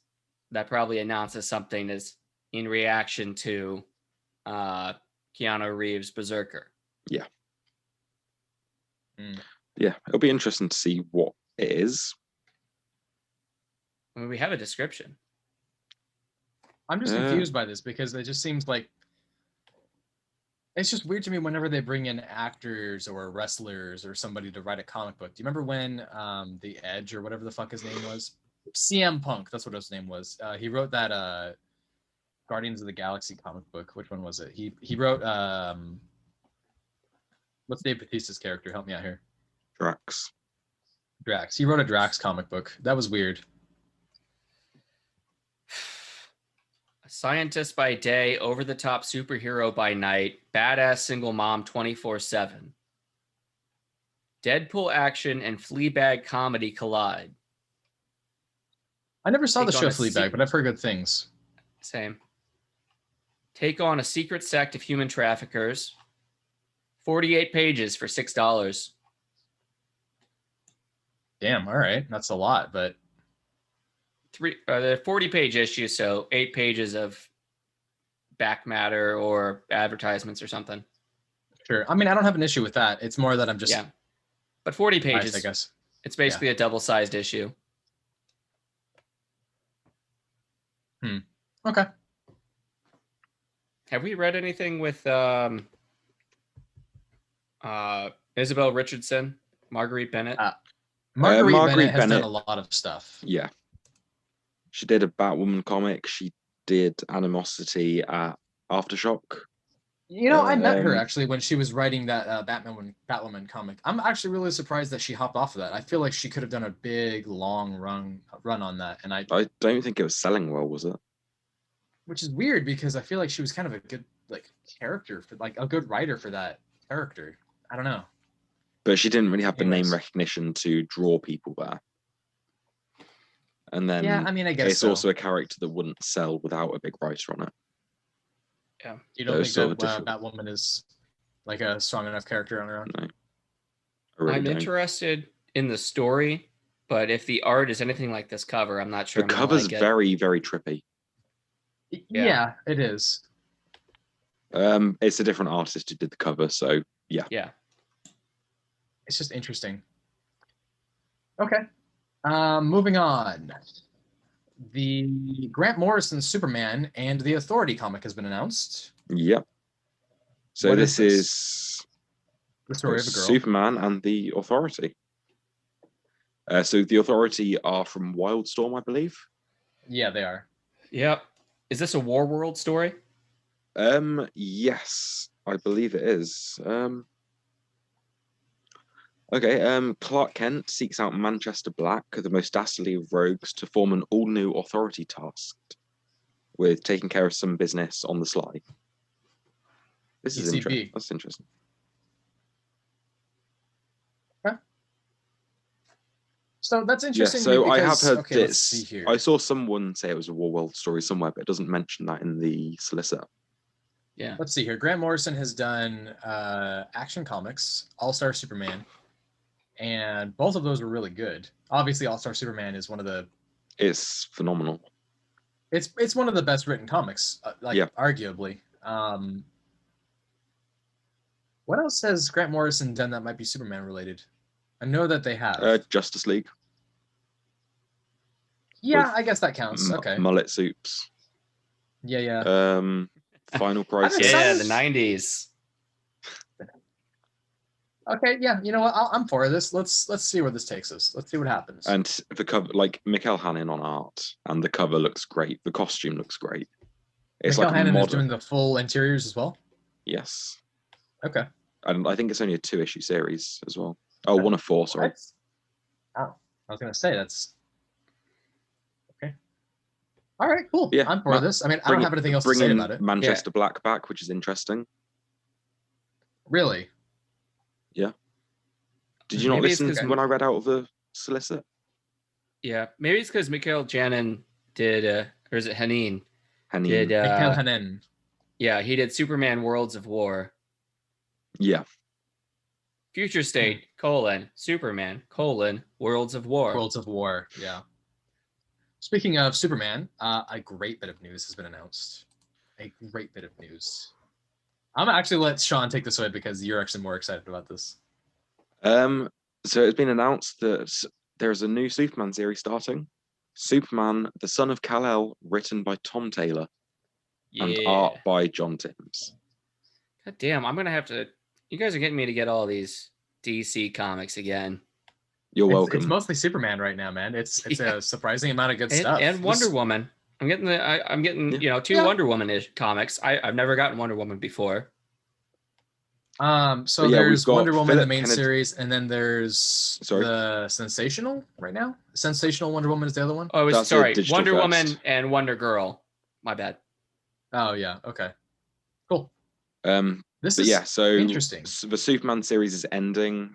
that probably announces something is in reaction to Keanu Reeves' Berserker. Yeah. Yeah, it'll be interesting to see what it is. I mean, we have a description. I'm just confused by this because it just seems like it's just weird to me whenever they bring in actors or wrestlers or somebody to write a comic book. Do you remember when The Edge or whatever the fuck his name was? CM Punk, that's what his name was. He wrote that Guardians of the Galaxy comic book. Which one was it? He wrote what's Dave Bautista's character? Help me out here. Drax. He wrote a Drax comic book. That was weird. A scientist by day, over-the-top superhero by night, badass single mom 24/7. Deadpool action and Fleabag comedy collide. I never saw the show Fleabag, but I've heard good things. Same. Take on a secret sect of human traffickers. 48 pages for $6. Damn, all right. That's a lot, but... They're 40-page issues, so 8 pages of back matter or advertisements or something. Sure. I mean, I don't have an issue with that. It's more that I'm just... Yeah. But 40 pages, I guess. It's basically a double-sized issue. Okay. Have we read anything with Isabel Richardson, Marguerite Bennett? Marguerite Bennett has done a lot of stuff. Yeah. She did a Batwoman comic. She did Animosity at Aftershock. I met her actually when she was writing that Batwoman comic. I'm actually really surprised that she hopped off of that. I feel like she could have done a big, long run on that. And I don't think it was selling well, was it? Which is weird because I feel like she was kind of a good character for a good writer for that character. I don't know. But she didn't really have the name recognition to draw people there. And then I guess it's also a character that wouldn't sell without a big writer on it. Yeah. You don't think that Batwoman is like a strong enough character on her own? No. I'm interested in the story, but if the art is anything like this cover, I'm not sure. The cover's very, very trippy. Yeah, it is. It's a different artist who did the cover, so yeah. Yeah. It's just interesting. Okay. Moving on. The Grant Morrison Superman and the Authority comic has been announced. Yep. So this is the story of a girl. Superman and the Authority. So the Authority are from Wildstorm, I believe. Yeah, they are. Yep. Is this a War World story? Yes, I believe it is. Okay, Clark Kent seeks out Manchester Black, the most dastardly of rogues, to form an all-new authority tasked with taking care of some business on the sly. This is interesting. That's interesting. Okay. So that's interesting. Yeah, so because, I have heard this. Let's see here. I saw someone say it was a War World story somewhere, but it doesn't mention that in the solicitor. Yeah. Let's see here. Grant Morrison has done Action Comics, All-Star Superman, and both of those were really good. Obviously, All-Star Superman is one of the... It's phenomenal. It's one of the best written comics, arguably. What else has Grant Morrison done that might be Superman related? I know that they have. Justice League. Yeah, I guess that counts. Okay. Mullet Soups. Yeah. Final Crisis. Yeah, the 90s. Okay, yeah. You know what? I'm for this. Let's see where this takes us. Let's see what happens. And the cover, like Mikkel Hannon on art, and the cover looks great. The costume looks great. It's Mikkel like Hannon is doing the full interiors as well? Yes. Okay. And I think it's only a 2-issue series as well. Oh, 1 of 4, sorry. Oh, I was going to say that's... Okay. All right, cool. Yeah, I'm for this. I mean, I don't have anything else to say about it. Manchester Black back, which is interesting. Really? Yeah. Did you not listen when I read out of the solicit? Yeah, maybe it's because Mikkel Janin did, or is it Hanin? Hanin. Did, Mikkel Hanin. Yeah, he did Superman Worlds of War. Yeah. Future State, Superman, Worlds of War. Worlds of War, yeah. Speaking of Superman, a great bit of news has been announced. A great bit of news. I'm gonna actually let Sean take this away because you're actually more excited about this. So it's been announced that there's a new Superman series starting. Superman, the Son of Kal-El, written by Tom Taylor and art by John Timms. God damn, I'm gonna have to... You guys are getting me to get all these DC comics again. You're welcome. It's mostly Superman right now, man. It's a surprising amount of good stuff. And Wonder Woman. I'm getting two Wonder Woman-ish comics. I've never gotten Wonder Woman before. So there's Wonder Woman, the main series, and then there's the Sensational right now. Sensational Wonder Woman is the other one. Oh, Wonder Woman and Wonder Girl. My bad. Oh yeah. Okay. Cool. So interesting. The Superman series is ending.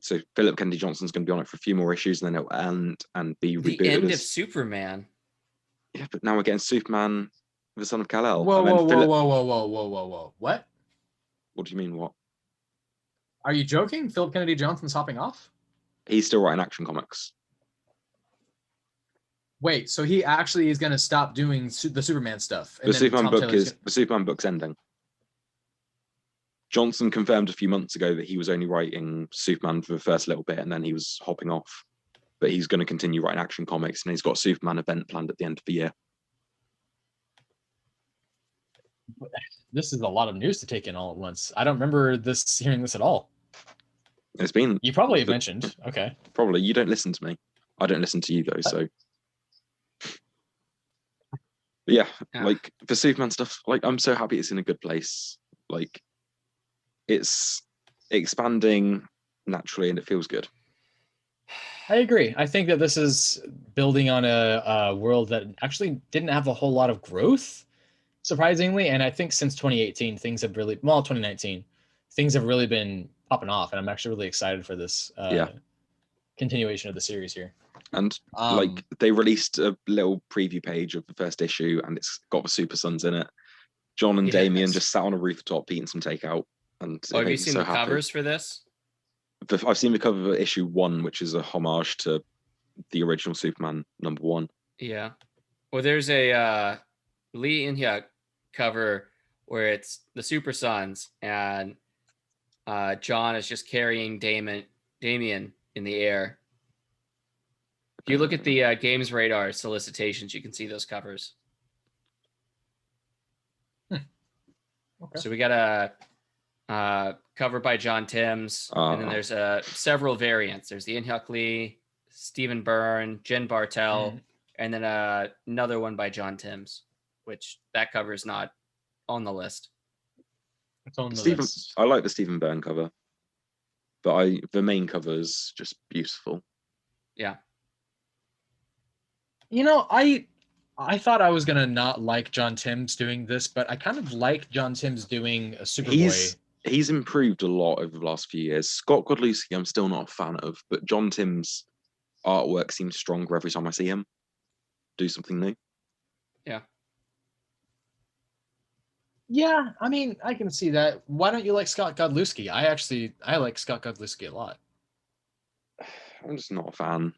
So Philip Kennedy Johnson's going to be on it for a few more issues, and then it'll end and be rebooted. The end of Superman. Yeah, but now we're getting Superman, the Son of Kal-El. Whoa. What? What do you mean, what? Are you joking? Philip Kennedy Johnson's hopping off? He's still writing Action Comics. Wait, so he actually is going to stop doing the Superman stuff? The Superman book's ending. Johnson confirmed a few months ago that he was only writing Superman for the first little bit, and then he was hopping off. But he's going to continue writing Action Comics, and he's got a Superman event planned at the end of the year. This is a lot of news to take in all at once. I don't remember hearing this at all. It's been... You probably mentioned. Okay. Probably. You don't listen to me. I don't listen to you, though, so... But yeah, like, for Superman stuff, like, I'm so happy it's in a good place. Like, it's expanding naturally, and it feels good. I agree. I think that this is building on a world that actually didn't have a whole lot of growth, surprisingly. And I think since 2018, 2019, things have really been popping off. And I'm actually really excited for this continuation of the series here. And like they released a little preview page of the first issue, and it's got the Super Sons in it. John and Damian just sat on a rooftop eating some takeout. And have you seen the covers for this? I've seen the cover of issue 1, which is a homage to the original Superman #1. Yeah. Well, there's a Lee Inhyuk cover where it's the Super Sons and John is just carrying Damian in the air. If you look at the Games Radar solicitations, you can see those covers. Okay. So we got a cover by John Timms, and then there's several variants. There's the Inhyuk Lee, Stephen Byrne, Jen Bartel, and then another one by John Timms, which that cover is not on the list. It's on the list. I like the Stephen Byrne cover, but the main cover is just beautiful. Yeah. You know, I thought I was gonna not like John Timms doing this, but I kind of like John Timms doing a Superboy. He's improved a lot over the last few years. Scott Godlewski, I'm still not a fan of, but John Timms' artwork seems stronger every time I see him do something new. Yeah. Yeah, I mean, I can see that. Why don't you like Scott Godlewski? I like Scott Godlewski a lot. I'm just not a fan.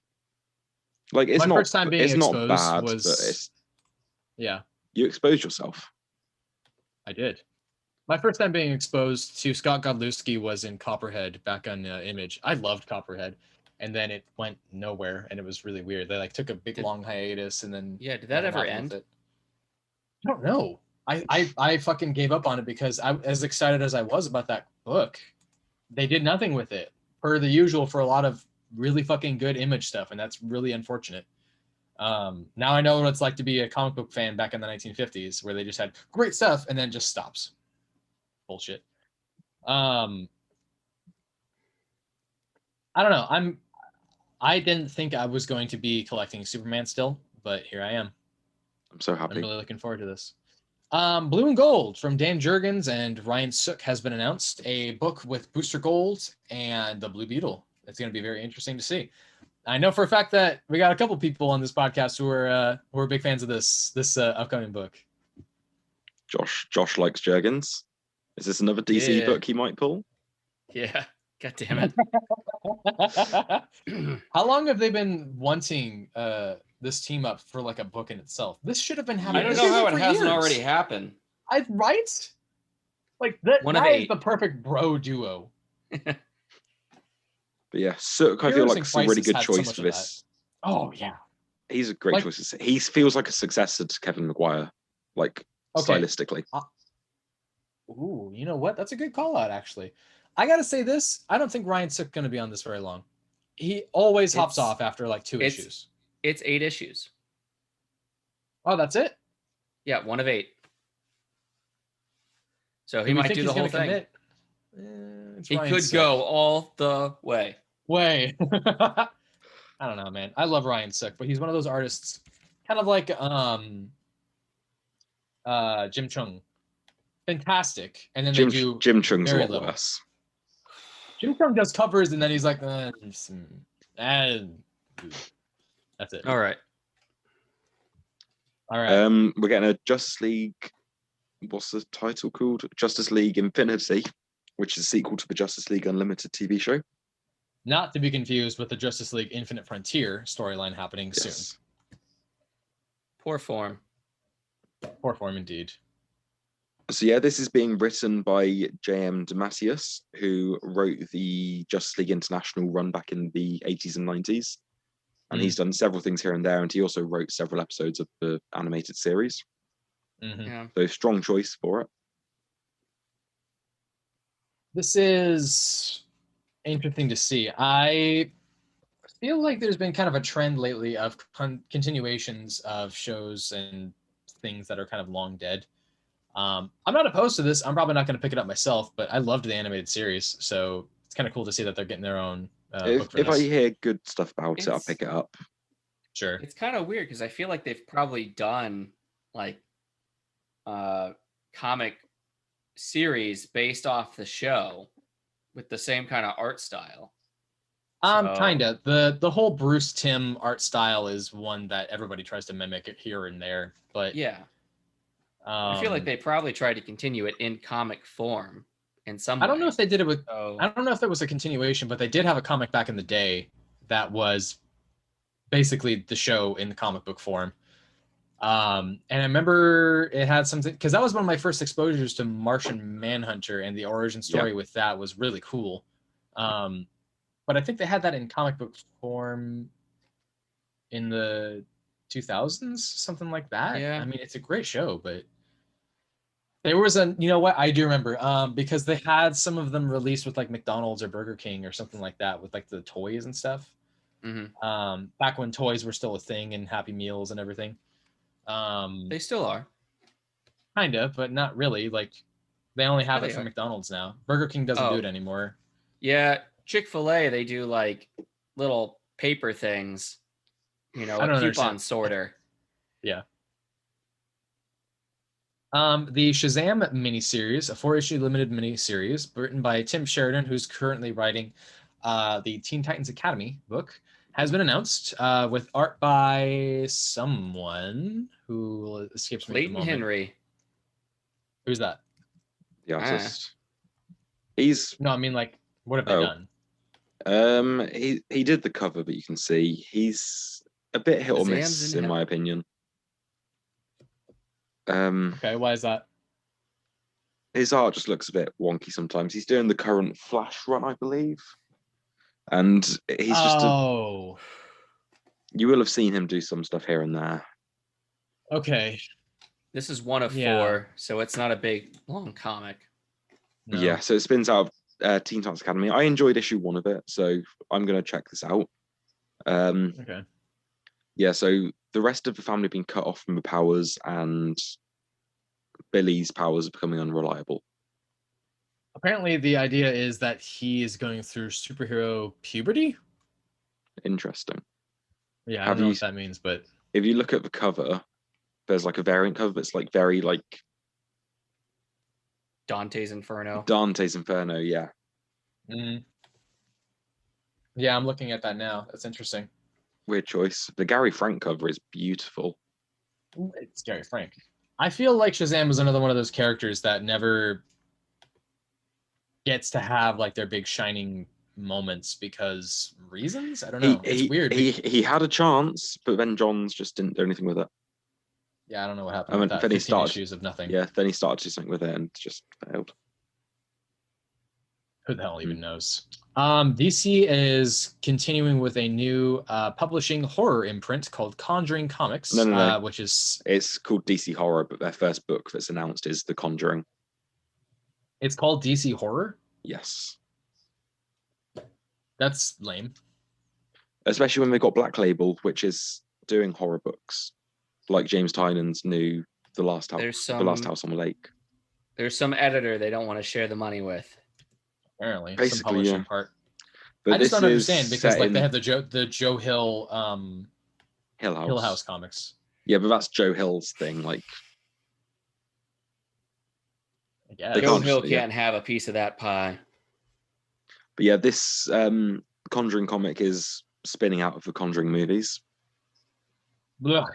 Like, My first time being it's not exposed bad, was, but it's, yeah, you exposed yourself. I did. My first time being exposed to Scott Godlewski was in Copperhead back on Image. I loved Copperhead, and then it went nowhere, and it was really weird. They like took a big long hiatus, and then did that ever end? I don't know. I fucking gave up on it because as excited as I was about that book, they did nothing with it, per the usual for a lot of really fucking good Image stuff, and that's really unfortunate. Now I know what it's like to be a comic book fan back in the 1950s, where they just had great stuff and then just stops. Bullshit. I don't know. I didn't think I was going to be collecting Superman still, but here I am. I'm so happy. I'm really looking forward to this. Blue and Gold from Dan Jurgens and Ryan Sook has been announced. A book with Booster Gold and the Blue Beetle. It's going to be very interesting to see. I know for a fact that we got a couple people on this podcast who are big fans of this upcoming book. Josh likes Jurgens. Is this another DC book he might pull? Yeah. God damn it. How long have they been wanting this team up for like a book in itself? This should have been happening. I don't know how it hasn't already happened. Right? Like that is the perfect bro duo. But yeah, Sook, I feel like it's a really good choice for this. Oh yeah. He's a great choice. He feels like a successor to Kevin Maguire, like stylistically. Ooh, you know what? That's a good call out, actually. I gotta say this. I don't think Ryan Sook's gonna be on this very long. He always hops off after like 2 issues. It's 8 issues. Oh, that's it? Yeah, 1 of 8. So he might do the whole thing. He could go all the way. I don't know, man. I love Ryan Sook, but he's one of those artists, kind of like Jim Chung. Fantastic, and then Jim Chung's a lot worse. Jim Chung does covers, and then he's like, that's it. All right. We're getting a Justice League. What's the title called? Justice League Infinity, which is a sequel to the Justice League Unlimited TV show. Not to be confused with the Justice League Infinite Frontier storyline happening soon. Poor form. Poor form, indeed. So yeah, this is being written by J.M. DeMatteis, who wrote the Justice League International run back in the 80s and 90s. And he's done several things here and there, and he also wrote several episodes of the animated series. Mm-hmm. Yeah. So strong choice for it. This is interesting to see. I feel like there's been kind of a trend lately of continuations of shows and things that are kind of long dead. I'm not opposed to this. I'm probably not going to pick it up myself, but I loved the animated series, so it's kind of cool to see that they're getting their own book for if this. I hear good stuff about it, I'll pick it up. Sure. It's kind of weird because I feel like they've probably done like comic series based off the show with the same kind of art style. Kinda. The whole Bruce Timm art style is one that everybody tries to mimic it here and there, but yeah. I feel like they probably tried to continue it in comic form in some way. I don't know if they did it with I don't know if it was a continuation, but they did have a comic back in the day that was basically the show in the comic book form. And I remember it had something, because that was one of my first exposures to Martian Manhunter, and the origin story with that was really cool. But I think they had that in comic book form in the 2000s, something like that. Yeah. I mean, it's a great show, but there was you know what, I do remember, because they had some of them released with like McDonald's or Burger King or something like that with like the toys and stuff. Back when toys were still a thing and Happy Meals and everything. They still are. Kind of, but not really. Like, they only have it for McDonald's now. Burger King doesn't do it anymore. Yeah, Chick-fil-A, they do like little paper things, you know, a coupon sorter. Yeah. The Shazam miniseries, a 4-issue limited miniseries written by Tim Sheridan, who's currently writing the Teen Titans Academy book, has been announced with art by someone who escapes me at the moment. Clayton Henry. Who's that? The artist. He's no, I mean, like, what have they done? He did the cover, but you can see he's a bit hit or miss in my opinion. Okay, why is that? His art just looks a bit wonky sometimes. He's doing the current Flash run, I believe, and he's just you will have seen him do some stuff here and there. Okay. This is one of 4, so it's not a big, long comic. No. Yeah, so it spins out of Teen Titans Academy. I enjoyed issue 1 of it, so I'm going to check this out. Okay. Yeah, so the rest of the family have been cut off from the powers, and Billy's powers are becoming unreliable. Apparently, the idea is that he is going through superhero puberty. Interesting. Yeah, I don't know what that means, but if you look at the cover, there's like a variant cover that's like very like Dante's Inferno. Dante's Inferno, yeah. Yeah, I'm looking at that now. That's interesting. Weird choice. The Gary Frank cover is beautiful. It's Gary Frank. I feel like Shazam is another one of those characters that never gets to have like their big shining moments because reasons? I don't know. It's weird. He had a chance, but then Johns just didn't do anything with it. Yeah, I don't know what happened with that. Then he started issues of nothing. Yeah, then he started to do something with it and just failed. Who the hell even knows? DC is continuing with a new publishing horror imprint called Conjuring Comics, No. Which is... It's called DC Horror, but their first book that's announced is The Conjuring. It's called DC Horror? Yes. That's lame. Especially when they've got Black Label, which is doing horror books, like James Tynan's new The Last House on the Lake. There's some editor they don't want to share the money with. Apparently, basically, some publishing part. But I just don't understand because like they have the Joe Hill Hill House comics. Yeah, but that's Joe Hill's thing. Like, Joe Hill can't have a piece of that pie. But yeah, this Conjuring comic is spinning out of the Conjuring movies. Blah.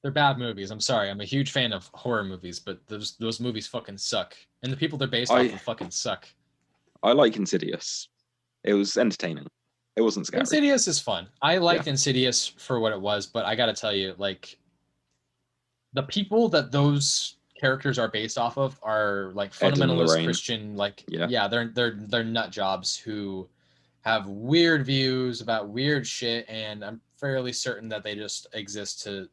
They're bad movies. I'm sorry. I'm a huge fan of horror movies, but those movies fucking suck. And the people they're based off of fucking suck. I like Insidious. It was entertaining. It wasn't scary. Insidious is fun. I liked Insidious for what it was, but I gotta tell you, like, the people that those characters are based off of are like fundamentalist Christian, like they're nut jobs who have weird views about weird shit, and I'm fairly certain that they just exist to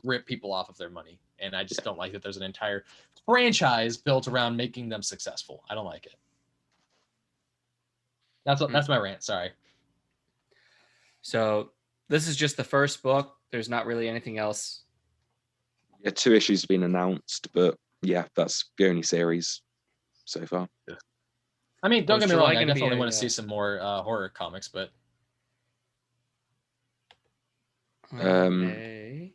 rip people off of their money. And I just don't like that there's an entire franchise built around making them successful. I don't like it. That's my rant. Sorry. So this is just the first book. There's not really anything else. Yeah, 2 issues have been announced, but yeah, that's the only series so far. Yeah. I mean, don't get me wrong. I definitely want to see some more horror comics, but there's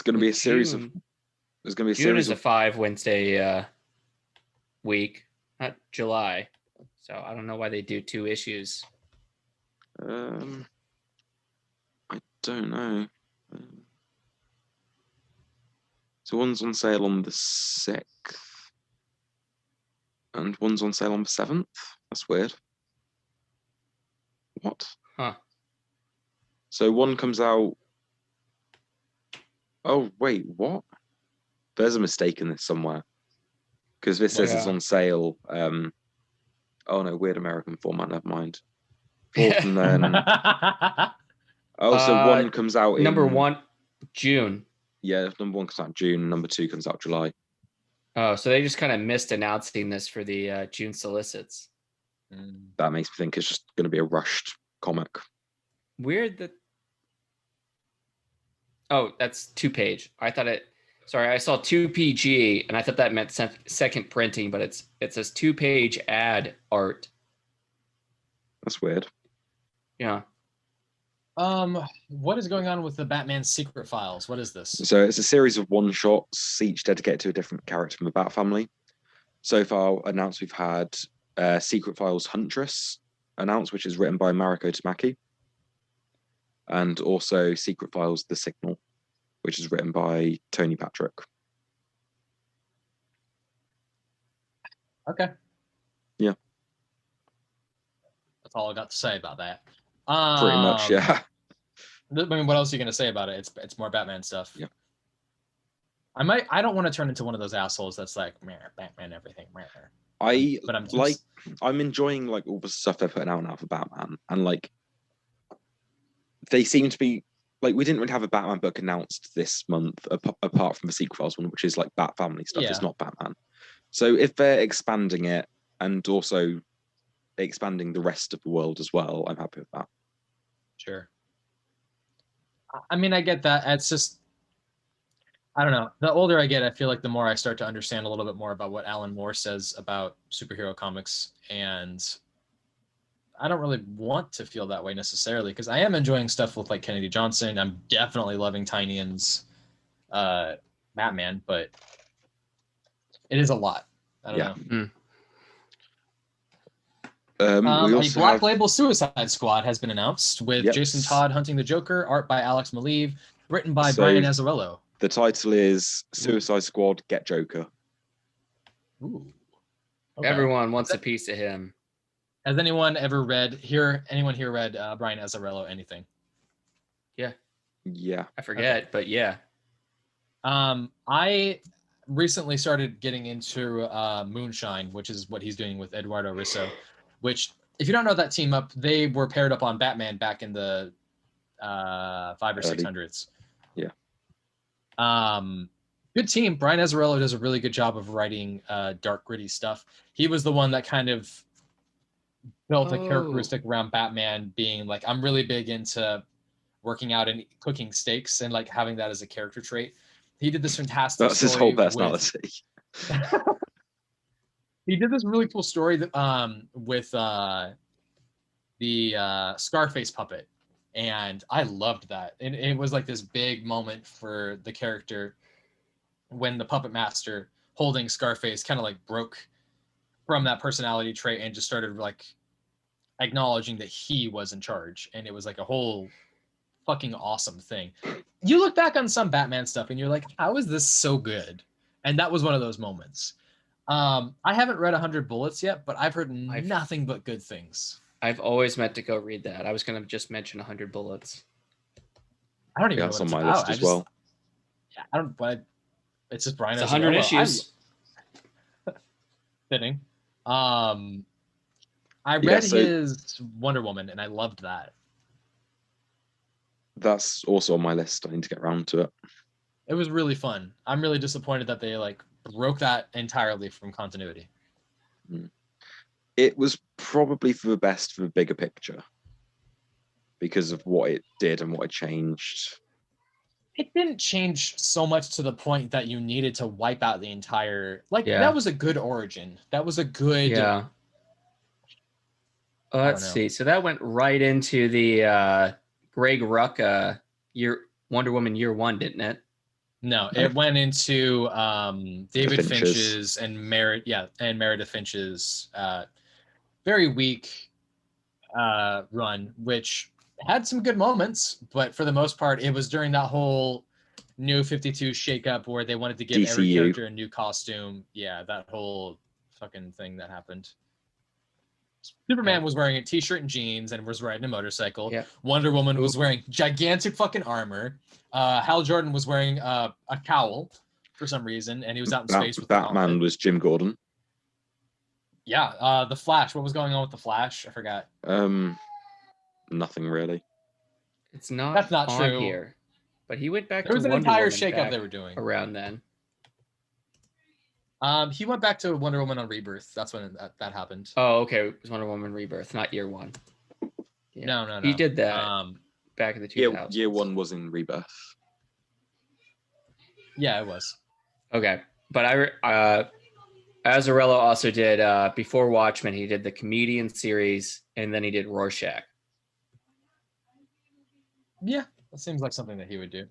going to be a series of. There's going to be a June series is a 5 Wednesday week, not July. So I don't know why they do 2 issues. I don't know. So one's on sale on the 6th, and one's on sale on the 7th. That's weird. What? Huh. So one comes out. Oh wait, what? There's a mistake in this somewhere, because this says it's on sale. Oh no, weird American format. Never mind. 4th and then. So one comes out in number 1 June. Yeah, number 1 comes out in June. Number 2 comes out July. Oh, so they just kind of missed announcing this for the June solicits. That makes me think it's just going to be a rushed comic. Weird that. Oh, that's 2-page. I thought it. Sorry, I saw 2PG, and I thought that meant second printing, but it says 2-page ad art. That's weird. Yeah. What is going on with the Batman Secret Files? What is this? So it's a series of one-shots, each dedicated to a different character from the Bat family. So far announced, we've had Secret Files Huntress announced, which is written by Mariko Tamaki, and also Secret Files The Signal, which is written by Tony Patrick. Okay. Yeah. That's all I got to say about that. Pretty much, yeah. I mean, what else are you going to say about it? It's more Batman stuff. Yeah. I don't want to turn into one of those assholes that's like, Batman everything. But I'm enjoying like all the stuff they're putting out now for Batman, and like they seem to be like, we didn't really have a Batman book announced this month apart from the Secret Files one, which is like Bat family stuff. It's not Batman. So if they're expanding it and also expanding the rest of the world as well, I'm happy with that. Sure. I mean, I get that. It's just, I don't know. The older I get, I feel like the more I start to understand a little bit more about what Alan Moore says about superhero comics. And I don't really want to feel that way necessarily, because I am enjoying stuff with like Kennedy Johnson. I'm definitely loving Tynian's Batman, but it is a lot. I don't know. A Black Label Suicide Squad has been announced with Jason Todd hunting the Joker, art by Alex Maleev, written by Brian Azzarello. The title is Suicide Squad Get Joker. Ooh. Okay. Everyone wants a piece of him. Has anyone ever read Anyone here read Brian Azzarello anything? Yeah. Yeah. I forget, but yeah. I recently started getting into Moonshine, which is what he's doing with Eduardo Risso, which, if you don't know that team up, they were paired up on Batman back in the 500s or 600s. Yeah. Good team. Brian Azzarello does a really good job of writing dark, gritty stuff. He was the one that kind of built a characteristic around Batman being like, I'm really big into working out and cooking steaks and like having that as a character trait. He did this fantastic That's his whole personality. He did this really cool story that, with the Scarface puppet, and I loved that. And it was like this big moment for the character when the puppet master holding Scarface kind of like broke from that personality trait and just started like acknowledging that he was in charge. And it was like a whole fucking awesome thing. You look back on some Batman stuff and you're like, how is this so good? And that was one of those moments. I haven't read 100 Bullets yet, but I've heard nothing but good things. I've always meant to go read that. I was going to just mention 100 Bullets. I don't even know what it's on my about. list as well. Yeah, I don't. But it's just Brian. It's 100 issues. Fitting. I read his Wonder Woman, and I loved that. That's also on my list. I need to get around to it. It was really fun. I'm really disappointed that they like broke that entirely from continuity. It was probably for the best for the bigger picture because of what it did and what it changed. It didn't change so much to the point that you needed to wipe out the entire... that was a good origin. That was a good... Yeah. Let's see. So that went right into the Greg Rucka Wonder Woman Year One, didn't it? No, it went into David Finch's and Meredith Finch's very weak run, which had some good moments, but for the most part, it was during that whole New 52 shakeup where they wanted to give every character a new costume. Yeah, that whole fucking thing that happened. Superman was wearing a t-shirt and jeans and was riding a motorcycle. Yeah. Wonder Woman was wearing gigantic fucking armor. Hal Jordan was wearing a cowl for some reason, and he was out in space with Batman was Jim Gordon. Yeah, the Flash. What was going on with the Flash? I forgot. Nothing really. It's not. That's not on true. Here, but he went back. There was to an Wonder entire Woman shakeup they were doing around then. He went back to Wonder Woman on Rebirth. That's when that happened. Oh, okay. It was Wonder Woman Rebirth, not year one. Yeah. No. He did that back in the 2000s. Year one was in Rebirth. Yeah, it was. Okay. But Azzarello also did, before Watchmen, he did the Comedian series, and then he did Rorschach. Yeah, that seems like something that he would do.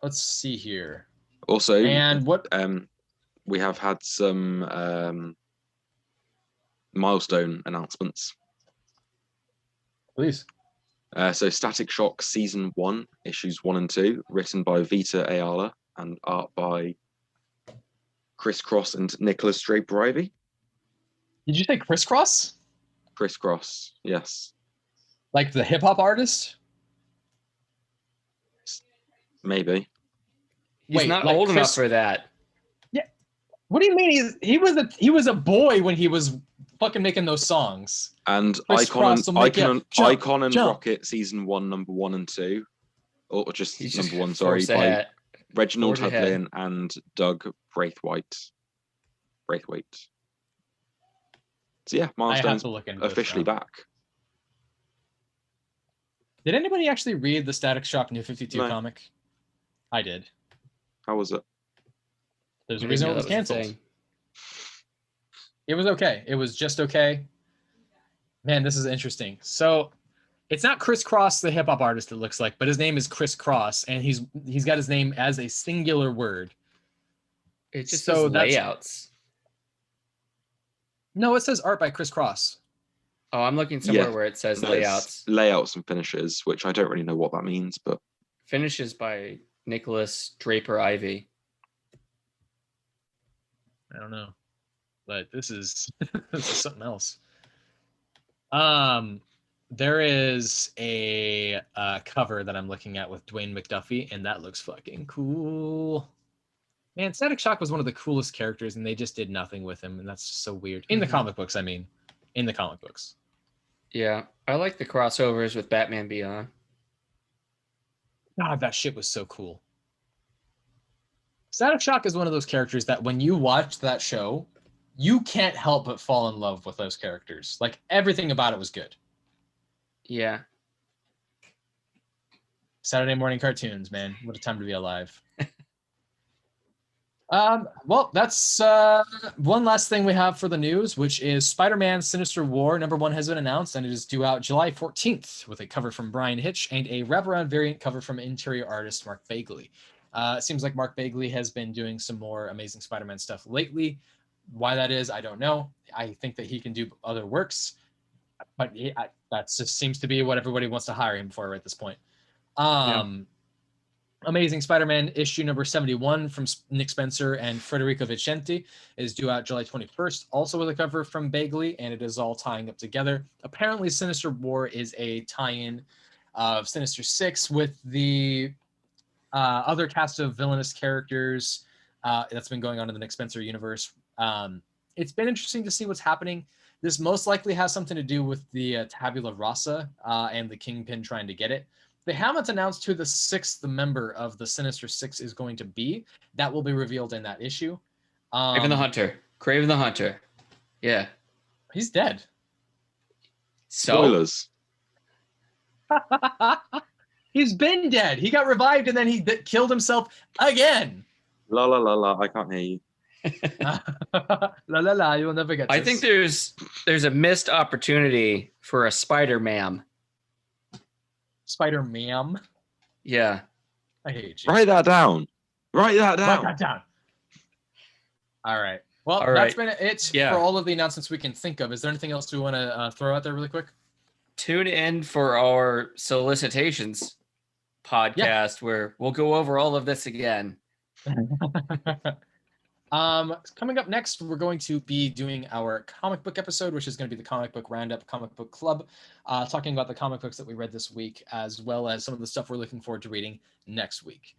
Let's see here. Also, and what we have had some milestone announcements. Please. So Static Shock Season 1, Issues 1 and 2, written by Vita Ayala and art by Chris Cross and Nicholas Draper-Ivey. Did you say Crisscross? Chris Cross, yes. Like the hip-hop artist? Maybe. He's not old enough for that. Yeah. What do you mean? He was a boy when he was fucking making those songs. And Icon and Rocket Season 1, number 1 and 2. Or just number 1, sorry. By Reginald Hudlin and Doug Braithwaite. So yeah, Milestone's officially back. Did anybody actually read the Static Shock New 52 comic? I did. How was it? There's a reason it was canceled. It was okay. It was just okay. Man, this is interesting. So it's not Chris Cross, the hip hop artist, it looks like, but his name is Chris Cross, and he's got his name as a singular word. It just says layouts. No, it says art by Chris Cross. Oh, I'm looking somewhere where it says layouts. Layouts and finishes, which I don't really know what that means, but finishes by Nicholas Draper-Ivey. I don't know, but this is something else. There is a cover that I'm looking at with Dwayne McDuffie, and that looks fucking cool. Man, Static Shock was one of the coolest characters, and they just did nothing with him, and that's just so weird. In the comic books, I mean. In the comic books. Yeah, I like the crossovers with Batman Beyond. God, that shit was so cool. Static Shock is one of those characters that when you watch that show, you can't help but fall in love with those characters. Like, everything about it was good. Yeah. Saturday morning cartoons, man. What a time to be alive. Well, that's one last thing we have for the news, which is Spider-Man Sinister War #1 has been announced, and it is due out July 14th with a cover from Brian Hitch and a wraparound variant cover from interior artist Mark Bagley. It seems like Mark Bagley has been doing some more Amazing Spider-Man stuff lately. Why that is, I don't know. I think that he can do other works, but that just seems to be what everybody wants to hire him for at this point. Amazing Spider-Man issue number 71 from Nick Spencer and Federico Vicente is due out July 21st, also with a cover from Bagley, and it is all tying up together. Apparently, Sinister War is a tie-in of Sinister Six with the other cast of villainous characters that's been going on in the Nick Spencer universe. It's been interesting to see what's happening. This most likely has something to do with the Tabula Rasa and the Kingpin trying to get it. They haven't announced who the sixth member of the Sinister Six is going to be. That will be revealed in that issue. Kraven the Hunter. Kraven the Hunter. Yeah. He's dead. Spoilers. He's been dead. He got revived and then he killed himself again. La la la la. I can't hear you. La la la. You'll never get this. I think there's a missed opportunity for a Spider-Man. Spider-Man. Yeah. I hate you. Write that down. Write that down. All right. Well, that's been it for all of the announcements we can think of. Is there anything else we want to throw out there really quick? Tune in for our solicitations podcast where we'll go over all of this again. Coming up next, we're going to be doing our comic book episode, which is going to be the Comic Book Roundup Comic Book Club, talking about the comic books that we read this week, as well as some of the stuff we're looking forward to reading next week.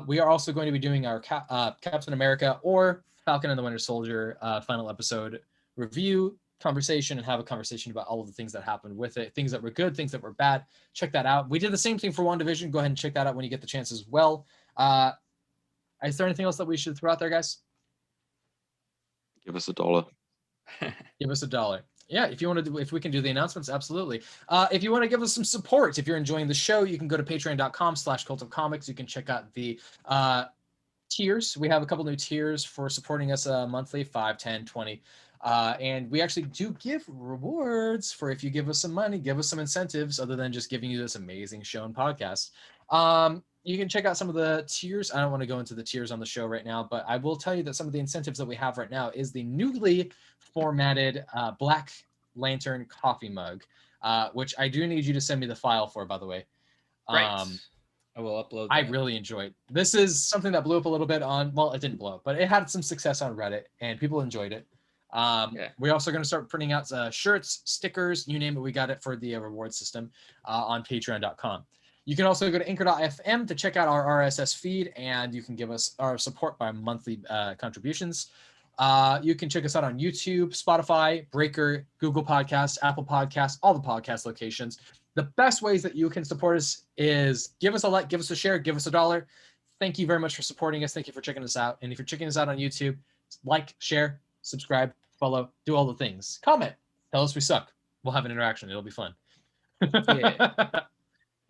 We are also going to be doing our Captain America or Falcon and the Winter Soldier final episode review conversation, and have a conversation about all of the things that happened with it, things that were good, things that were bad. Check that out. We did the same thing for WandaVision. Go ahead and check that out when you get the chance as well. Is there anything else that we should throw out there, guys? Give us $1. Give us $1. Yeah, if we can do the announcements, absolutely. If you want to give us some support, if you're enjoying the show, you can go to patreon.com/cultofcomics. You can check out the tiers. We have a couple new tiers for supporting us monthly, 5, 10, 20. And we actually do give rewards for if you give us some money, give us some incentives other than just giving you this amazing show and podcast. You can check out some of the tiers. I don't want to go into the tiers on the show right now, but I will tell you that some of the incentives that we have right now is the newly formatted Black Lantern coffee mug, which I do need you to send me the file for, by the way. Right. I will upload that. I really enjoyed. This is something that blew up a little bit on, well, it didn't blow up, but it had some success on Reddit and people enjoyed it. We're also going to start printing out shirts, stickers, you name it. We got it for the reward system on patreon.com. You can also go to anchor.fm to check out our RSS feed, and you can give us our support by monthly contributions. You can check us out on YouTube, Spotify, Breaker, Google Podcasts, Apple Podcasts, all the podcast locations. The best ways that you can support us is give us a like, give us a share, give us $1. Thank you very much for supporting us. Thank you for checking us out. And if you're checking us out on YouTube, like, share, subscribe, follow, do all the things. Comment. Tell us we suck. We'll have an interaction. It'll be fun. Yeah.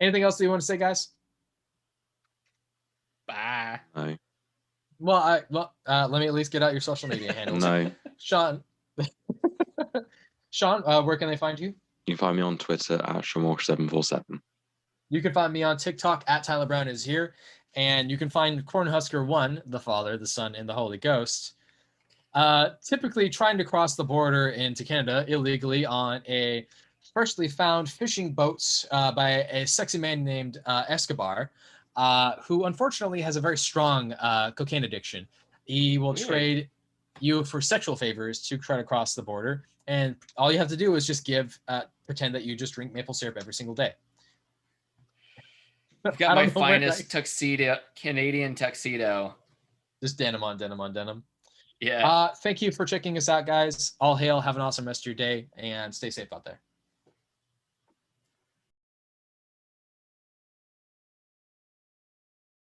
Anything else that you want to say, guys? Bye. No. Well, let me at least get out your social media handles. No. Sean, where can they find you? You can find me on Twitter at Shamor747. You can find me on TikTok at Tyler Brown is here. And you can find Cornhusker1, the Father, the Son, and the Holy Ghost, typically trying to cross the border into Canada illegally on a freshly found fishing boats by a sexy man named Escobar, who unfortunately has a very strong cocaine addiction. He will trade you for sexual favors to try to cross the border. And all you have to do is just pretend that you just drink maple syrup every single day. I've got my finest tuxedo, Canadian tuxedo. Just denim on denim on denim. Yeah. Thank you for checking us out, guys. All hail. Have an awesome rest of your day and stay safe out there.